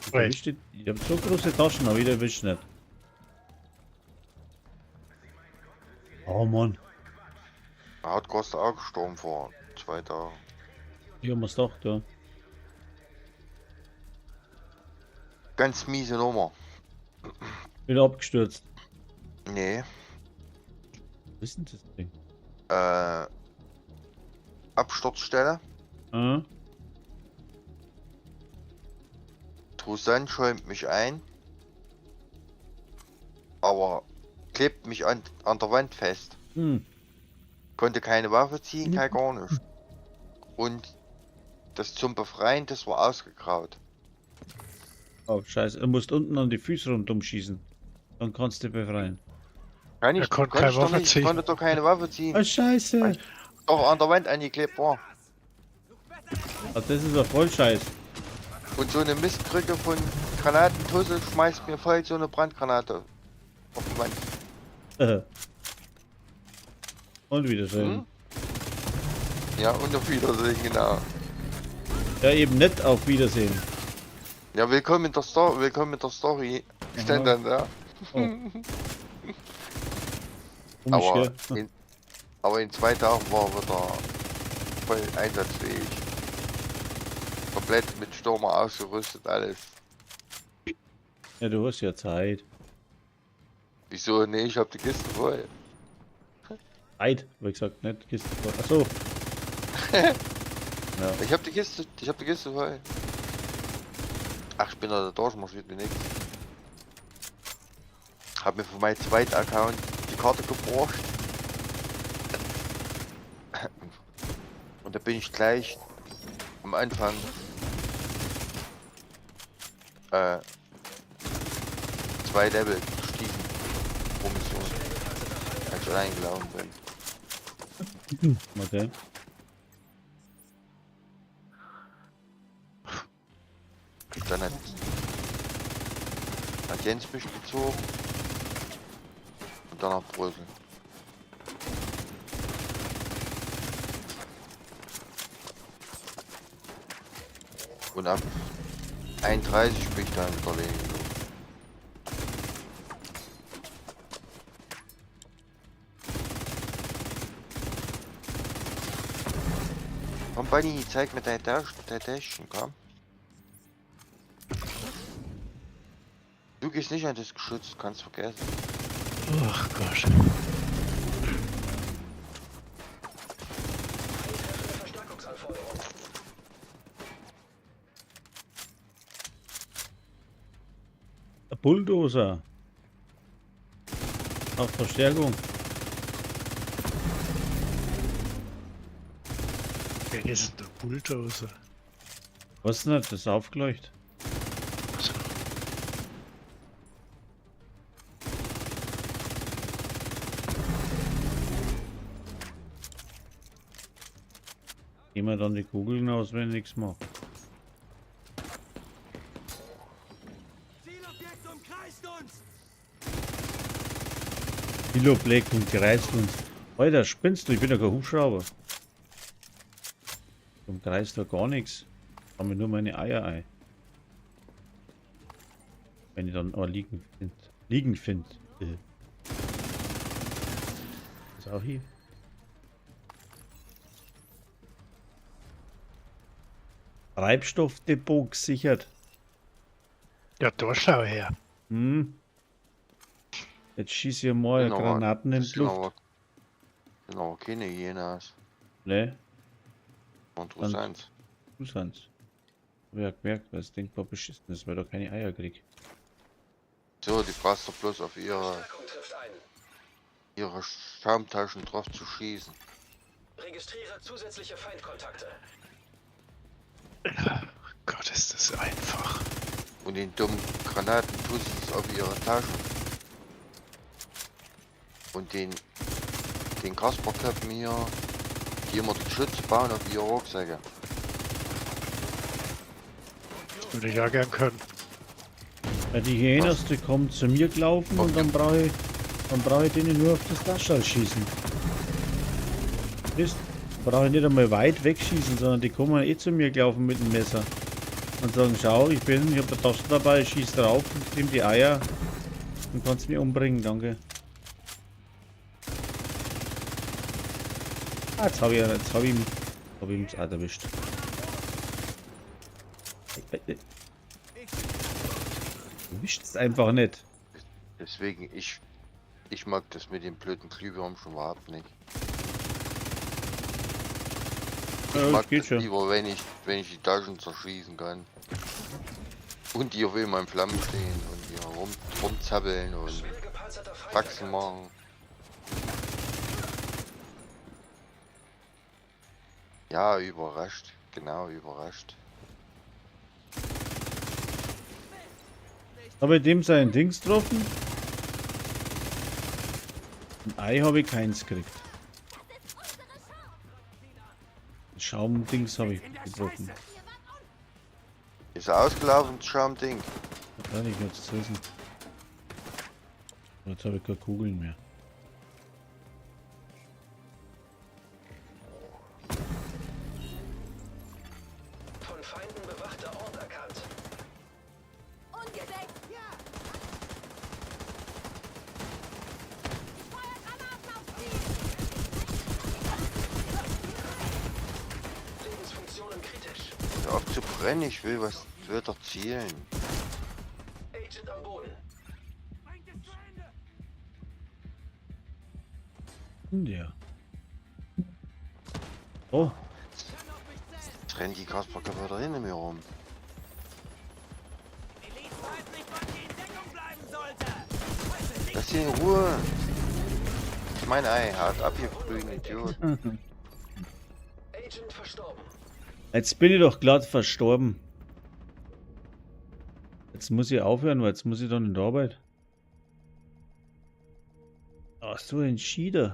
Ich habe so große Taschen, aber ich erwischt nicht. Oh Mann, Er hat Costa auch gestorben vor 2 Tagen. ich hab mir's gedacht, ja. Ganz miese Nummer. Wieder abgestürzt. Nee. Was ist denn das Ding? Absturzstelle. Ah, Trusan schäumt mich ein. Aber klebt mich an der Wand fest. Konnte keine Waffe ziehen, kein gar nichts. Und das zum Befreien, das war ausgegraut. Oh, scheiße. Du musst unten an die Füße rundum schießen. Dann kannst du befreien. Kann ich, Er konnte kann keine ich doch Waffe nicht, ziehen. konnte doch keine Waffe ziehen. Oh, scheiße. Doch an der Wand angeklebt war. Ah, das ist ja voll scheiß. Und so eine Mistkrücke von Granatentussel schmeißt mir voll so eine Brandgranate auf die Wand. Und wieder schön. Ja, und auf Wiedersehen, genau. Ja, eben nicht auf Wiedersehen. Ja, willkommen in der Story, willkommen in der Story. Stand dann da. Oh. Komisch, Aber gell? aber in 2 Tagen war er wieder voll einsatzfähig. Komplett mit Stürmer ausgerüstet, alles. Ja, du hast ja Zeit. Wieso? Nee, ich hab die Kiste voll. Zeit, hab ich gesagt, nicht Kiste. Achso. Ja. Ich hab die Kiste voll. Ach, ich bin da durchmarschiert wie nix. Hab mir von meinem zweiten Account die Karte gebraucht. Und da bin ich gleich am Anfang 2 Level gestiegen pro Mission. als ich reingelaufen bin. Okay. Dann hat Jens mich gezogen. Und dann nach Brüssel. Und ab 31 bin ich dann in Berlin gelogen. Komm, Bunny, zeig mir dein Täschchen, komm. Du gehst nicht an das Geschütz, kannst vergessen. Ach Gott. Verstärkungsanforderung. Der Bulldozer. Auf Verstärkung. Wer ist denn der Bulldozer? Was denn? Das ist aufgeleuchtet. Also, Gehen wir dann die Kugeln aus, wenn nichts macht. Kilobleck und kreist uns. Alter, spinnst du? Ich bin ja kein Hubschrauber. Und kreist da gar nichts. Haben wir nur meine Eier ein. Wenn ich dann aber liegen finde. Liegen finde. Ist auch hier. Treibstoffdepot gesichert. ja, da schau her. Hm. Jetzt schieße ich mal Genau, Granaten in das die Luft. sind aber keine Hyenas. Ne, Interessant. du sind's. Hab ja gemerkt, weil das denkbar beschissen ist, weil da keine Eier krieg. So, die passt doch bloß auf Verstärkung trifft ein. ihre Schaumtaschen drauf zu schießen. Registriere zusätzliche Feindkontakte. Gott, ist das einfach. Und den dummen Granaten tut sie es auf ihre Taschen. Und den Kasperköpfen hier, die immer die Geschütze bauen auf ihre Rucksäcke. Das würde ich ja gern können. Ja, die Hyenas, die kommen zu mir gelaufen und dann brauche ich denen nur auf das Taschel schießen. Wisst, brauche ich nicht einmal weit wegschießen, sondern die kommen eh zu mir gelaufen mit dem Messer. Und sagen, schau, ich habe eine Tasche dabei, schieß drauf und nimm die Eier und kannst mich umbringen, danke. Ah, jetzt habe ich ihn erwischt. Du wischst es einfach nicht. Deswegen, ich mag das mit dem blöden Glühwürm schon überhaupt nicht. Ich Ja, mag geht das schon. lieber, wenn ich die Taschen zerschießen kann. Und die auf immer in Flammen stehen und hier rumzappeln und Schwer gepanzerter Feind Faxen erkannt. machen. Ja, überrascht. Genau, überrascht. Habe ich dem sein Dings getroffen? Ein Ei habe ich keins gekriegt. Ein Schaumdings habe ich getroffen. Ist ausgelaufen, das Schaumding. Kann ich jetzt wissen. Jetzt habe ich keine Kugeln mehr. Von Feinden bewachter Ort erkannt. Ungedeckt! Lebensfunktionen kritisch. Hör auf zu brennen, ich will was. Ich will doch zielen. Agent am Boden. Ja. Oh, Jetzt rennt die Kasperköpfe wieder hinter mir rum. Lass ihn in Ruhe. Das ist mein Ei. Haut ab, ihr grünen Idioten. Agent verstorben. jetzt bin ich doch glatt verstorben. Jetzt muss ich aufhören, weil jetzt muss ich dann in der Arbeit. Hast du entschieden?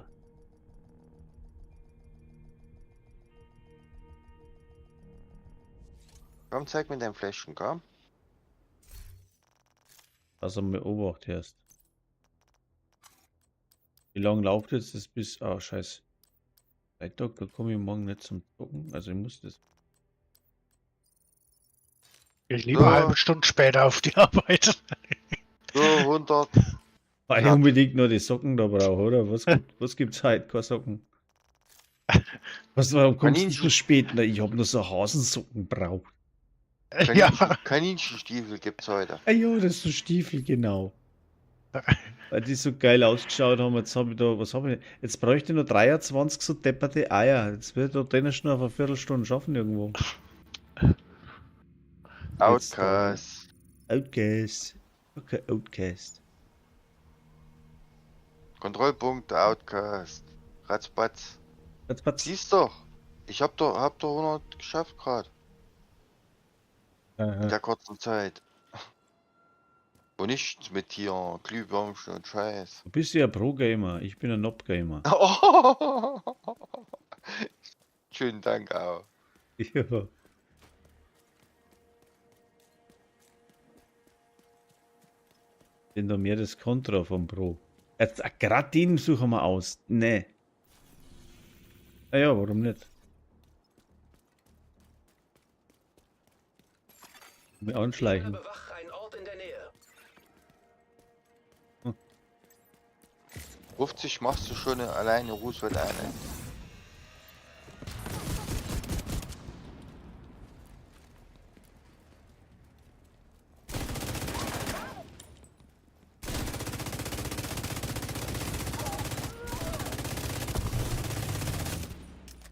Komm, zeig mir dein Fläschchen, komm. Dass er mir beobachtet erst. Wie lange läuft jetzt das bis... Ah, scheiße. Freitag, da komme ich morgen nicht zum Zocken. Also ich muss das... Ich lieber eine halbe Stunde später auf die Arbeit. So, 100. Weil ich Ja. unbedingt noch die Socken da brauche, oder? Was gibt's heute? Keine Socken. Warum kommst du Kaninchen. so spät? Na, ich habe nur so Hasensocken braucht. Ja, Kaninchenstiefel gibt's heute. Ah ja, das ist so Stiefel, genau. Weil die so geil ausgeschaut haben. Jetzt habe ich da, was habe ich? Jetzt bräuchte ich noch 23 so depperte Eier. Jetzt wird da drinnen schon auf eine Viertelstunde schaffen irgendwo. Outcast. Outcast. Okay, Outcast. Kontrollpunkt, Outcast. Ratzbatz. Patz. Siehst doch. Ich hab doch 100 geschafft gerade. In der kurzen Zeit. Und nichts mit hier Glühbirnchen und Scheiß. Du bist ja Pro-Gamer, ich bin ein Nob-Gamer. Schönen Dank auch. Ja. Bin da mehr das Kontra vom Pro. Jetzt gerade den suchen wir aus. Nee. Naja, warum nicht? Wir anschleichen. Bewache einen Ort in der Nähe. 50 machst du schon alleine Roosevelt eine.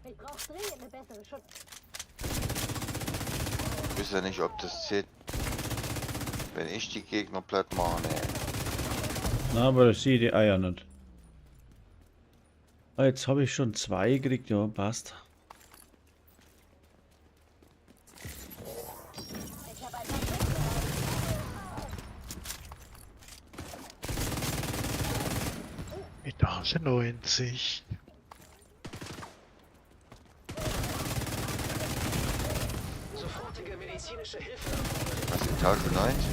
Ich brauche dringend eine bessere Schutz. Ich weiß ja nicht, ob das zählt, wenn ich die Gegner platt mache. Nee. Na, aber ich sehe die Eier nicht. Ah, jetzt habe ich schon 2 gekriegt, ja, passt. Ich habe einen Etage 90. Sofortige medizinische Hilfe. Was, Etage 90?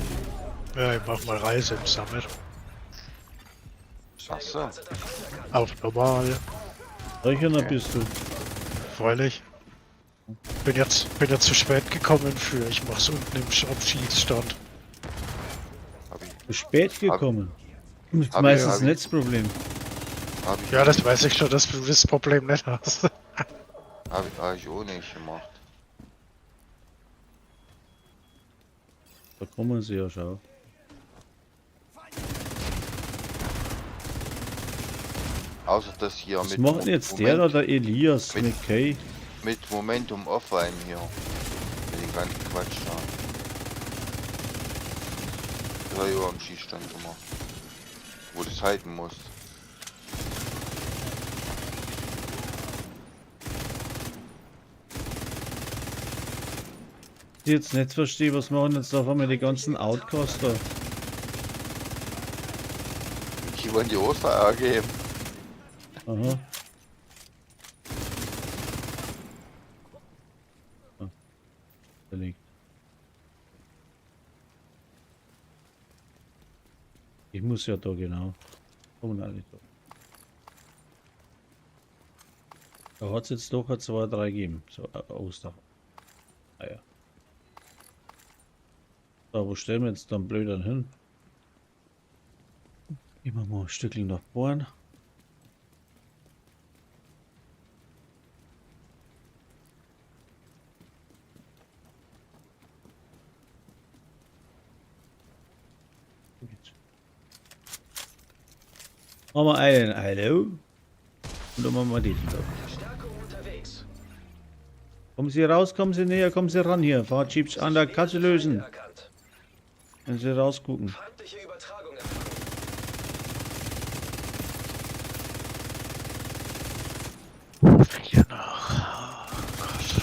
Ja, ich mach mal Reise im Summit. Ach so. Auf normal. Welcher bist du? Freilich. Bin jetzt zu spät gekommen für. Ich mach's unten im Abschiedsstand. Hab ich, Zu spät gekommen. Das ist hab meistens ich- nicht das Problem. hab ich, Ja, das weiß ich schon, dass du das Problem nicht hast. hab ich auch nicht gemacht. Da kommen sie ja schon. Außer das hier Was macht denn jetzt der da, der Elias mit- McKay? mit Momentum Offline hier. Mit dem ganzen Quatsch da. Das habe ich auch am Schießstand gemacht. Wo du es halten musst. Ich jetzt nicht verstehe, was machen jetzt auf einmal die ganzen Outcaster? Die wollen die Ostereier geben. Aha. Ah, da liegt. Ich muss ja da genau. Kommen alle da. Da hat es jetzt doch 2, 3 gegeben. So, Oster. Ah ja. So, wo stellen wir jetzt dann blöd dann hin? Gehen wir mal ein Stückchen nach vorn. Machen wir einen Hallo. Und dann machen wir diesen da. Verstärkung unterwegs. Kommen Sie raus, kommen Sie näher, kommen Sie ran hier. Fahrjeeps an der Kasse lösen. Erkannt. Wenn Sie rausgucken. Feindliche Übertragung erkannt. Hier noch. Oh Gott.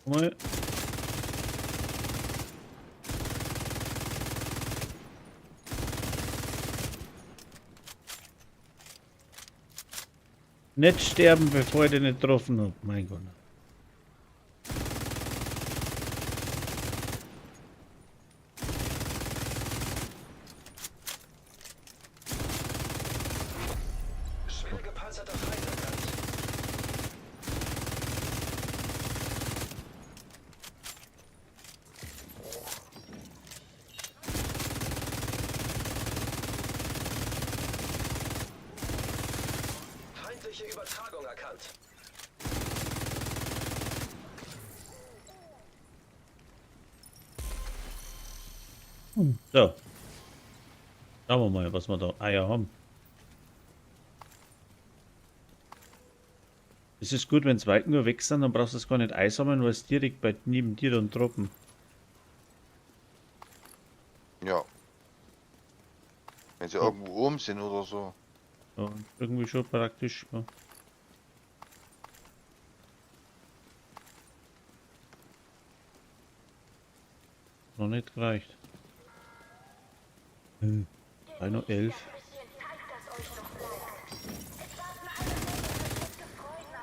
Guck mal. Nicht sterben, bevor ich den nicht getroffen habe. Mein Gott. Schwer gepanzerter Feind erkannt. Feindliche Übertragung erkannt. So. Schauen wir mal, was wir da Eier haben. Es ist gut, wenn Zweiten nur weg sind, dann brauchst du es gar nicht einsammeln, weil es direkt neben dir dann droppen. Ja. Wenn sie irgendwo oben sind oder so. Ja, irgendwie schon praktisch. Ja. Noch nicht gereicht. 3:11.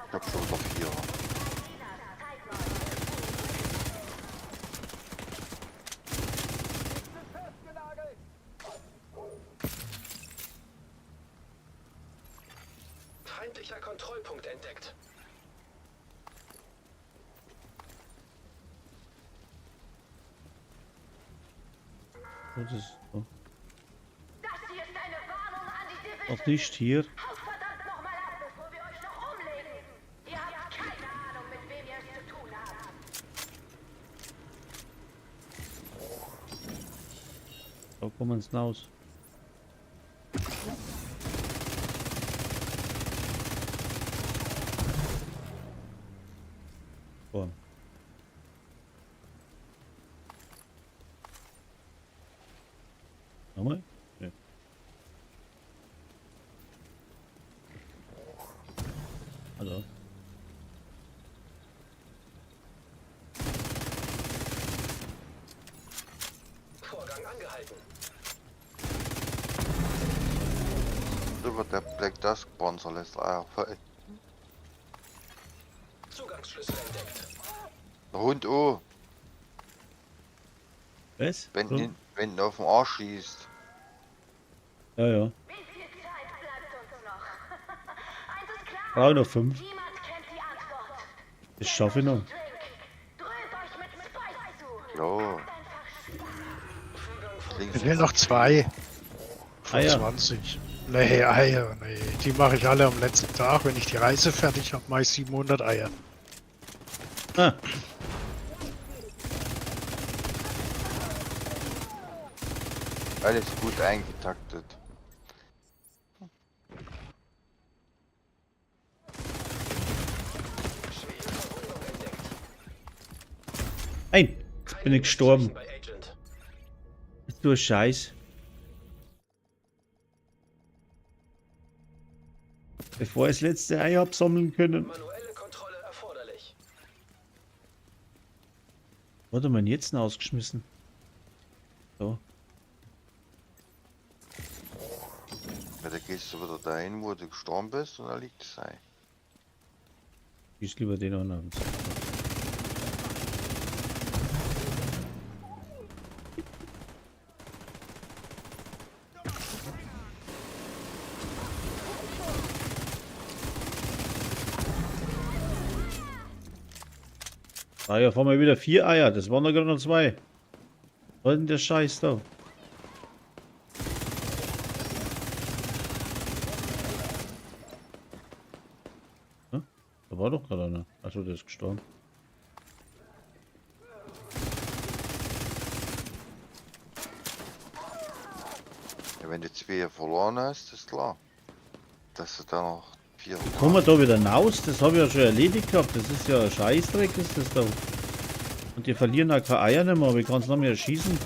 Ich hab schon wieder 4. Feindlicher Kontrollpunkt entdeckt. Das ist so. Das hier ist eine Warnung an die Division. Noch nicht hier. Haut verdammt nochmal ab, bevor wir euch noch umlegen. Ihr habt keine Ahnung, mit wem ihr es zu tun habt. Da kommen sie raus. Boah. Nochmal? Ja. Also. Vorgang angehalten. Über der Black Dusk Bonzer lässt Eier fallen. Zugangsschlüssel entdeckt. Der Hund oh, Was? wenn So? ihn auf den Arsch schießt. Ja, ja. Wie viel Zeit bleibt uns noch? Eins ist klar. Brauche noch 5. Niemand kennt die Antwort. Das schaffe ich noch. Drink. Dröhnt euch mit Spice zu. Ja, Einfach klingt Ich will noch 2. Von Eier. 20. Nee, Eier, nee. Die mache ich alle am letzten Tag. Wenn ich die Reise fertig habe, mache ich 700 Eier. Ah, alles gut eingetaktet. Schwere Verwundung entdeckt. nein! Jetzt bin ich gestorben. Bei Agent. Bist du ein Scheiß? Bevor ich das letzte Ei absammeln können. Manuelle Kontrolle erforderlich. Wurde man jetzt noch ausgeschmissen? So. Ja, da gehst du wieder dahin, wo du gestorben bist und da liegt das Ei. Ich lieber den auch noch. Ah ja, fahren wir wieder 4 Eier. Das waren doch gerade noch 2. Was ist denn der Scheiß da? Hm? Da war doch gerade einer. Achso, der ist gestorben. Ja, wenn du 2 verloren hast, ist klar. Dass du da noch 4 Kommen wir da wieder raus? Das habe ich ja schon erledigt gehabt. Das ist ja ein Scheißdreck, ist das da. Und die verlieren auch keine Eier nicht mehr, aber ich kann es noch mehr schießen.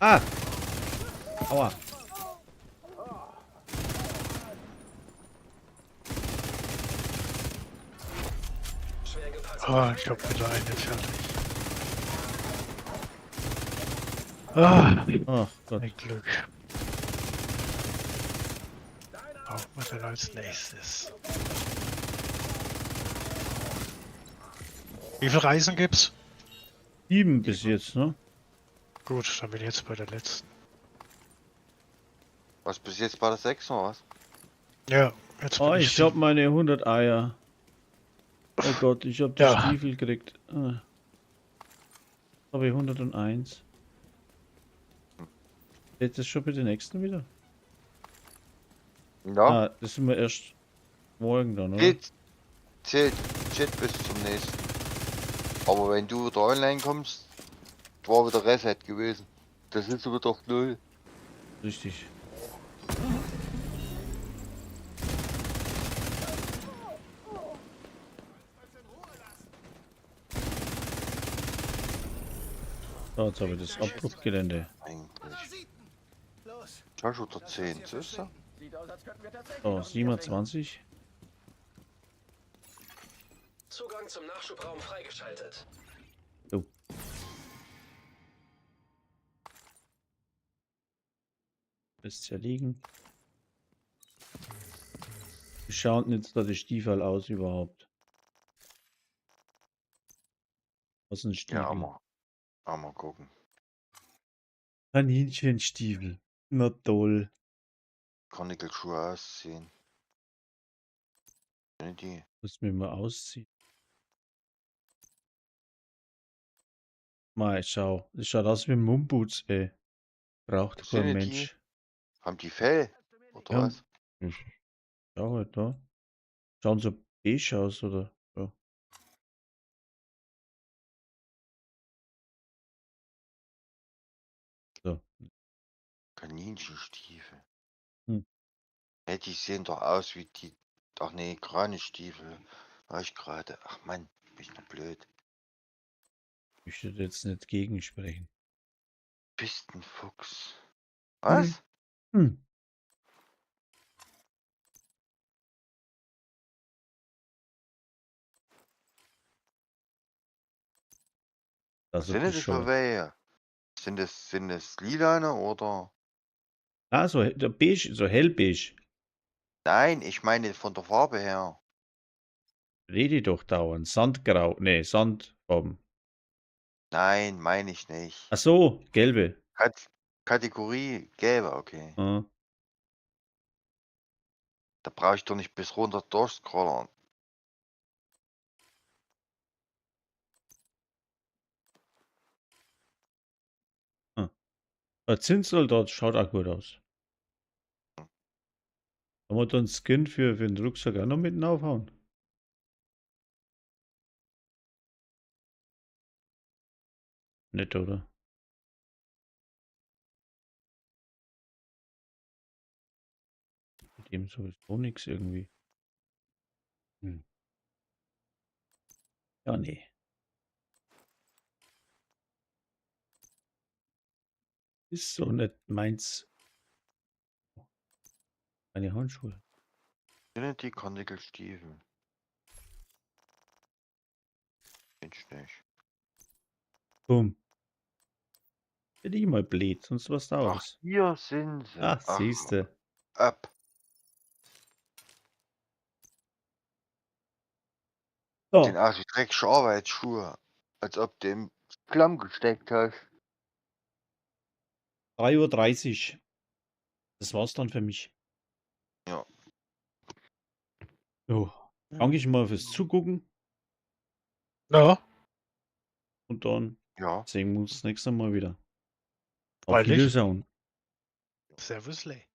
Ah! Aua! Schwer gepanzert. Ah, ich habe wieder eine fertig. Ah, Ach Gott. ein Glück. brauchen wir denn als nächstes? Wie viele Reisen gibt's? 7 bis jetzt, ne? Gut, dann bin ich jetzt bei der letzten. Was bis jetzt war das 6 oder was? Ja, jetzt bin Oh, ich ich hab 7. meine 100 Eier. Oh Gott, ich hab die Ja. Stiefel gekriegt. Habe ich 101. Jetzt ist schon bei den nächsten wieder. Ja. Ah, das sind wir erst morgen dann, oder? Zählt bis zum nächsten. Aber wenn du wieder online kommst, war wieder Reset gewesen. Das ist wieder auf 0. Richtig. So, jetzt habe ich das Abbruchgelände. Eigentlich. Joshua der 10, siehst du? So, 27. Zugang zum Nachschubraum freigeschaltet. So. Lässt ja liegen. Wie schauen denn jetzt da die Stiefel aus überhaupt? Was sind Stiefel? Ja, mal gucken. Kaninchenstiefel. Na toll. Karnickel-Schuhe aussehen. Sind die? Muss mir mal ausziehen. Mal, schau. Das schaut aus wie ein Mumboots, ey. Braucht Was kein sind Mensch. Haben die Fell? Oder Ja. was? Schau halt da. Schauen so beige aus, oder? So. So. Kaninchenstiefel. Hm. Hey, die sehen doch aus wie die. Ach nee, Kranichstiefel. War ich gerade. Ach Mann, bin ich noch blöd. Ich möchte jetzt nicht gegensprechen. Pistenfuchs. Was? Hm. Was Also sind denn das für bescheuert. welche? Sind das lilane oder? Ah, so der beige, so hellbeige. Nein, ich meine von der Farbe her. Rede doch dauernd. Sandgrau. Nee, Sandfarben. Nein, meine ich nicht. Ach so, gelbe. Kategorie gelbe, okay. Ah. Da brauche ich doch nicht bis runter durchscrollen. Ah. Der Zinssoldat schaut auch gut aus. Haben wir da einen Skin für den Rucksack auch noch mitten aufhauen? Nicht, oder? Mit dem sowieso nichts irgendwie. Hm. Ja, nee. Ist so nicht meins. Meine Handschuhe. Sind die Karnickelstiefel? Mensch nicht. Bumm. Bin ich mal blöd, sonst was Ach, dauert's. hier sind sie. Ach, Ach, siehste. ab. Sehen So, aus wie dreckige Arbeitsschuhe. Als ob du im Klamm gesteckt hast. 3:30 Uhr. Das war's dann für mich. Ja. Jo. Danke ich mal fürs Zugucken Ja, und dann Ja. sehen wir uns das nächste Mal wieder. Auf freilich. Wiedersehen. Servusle.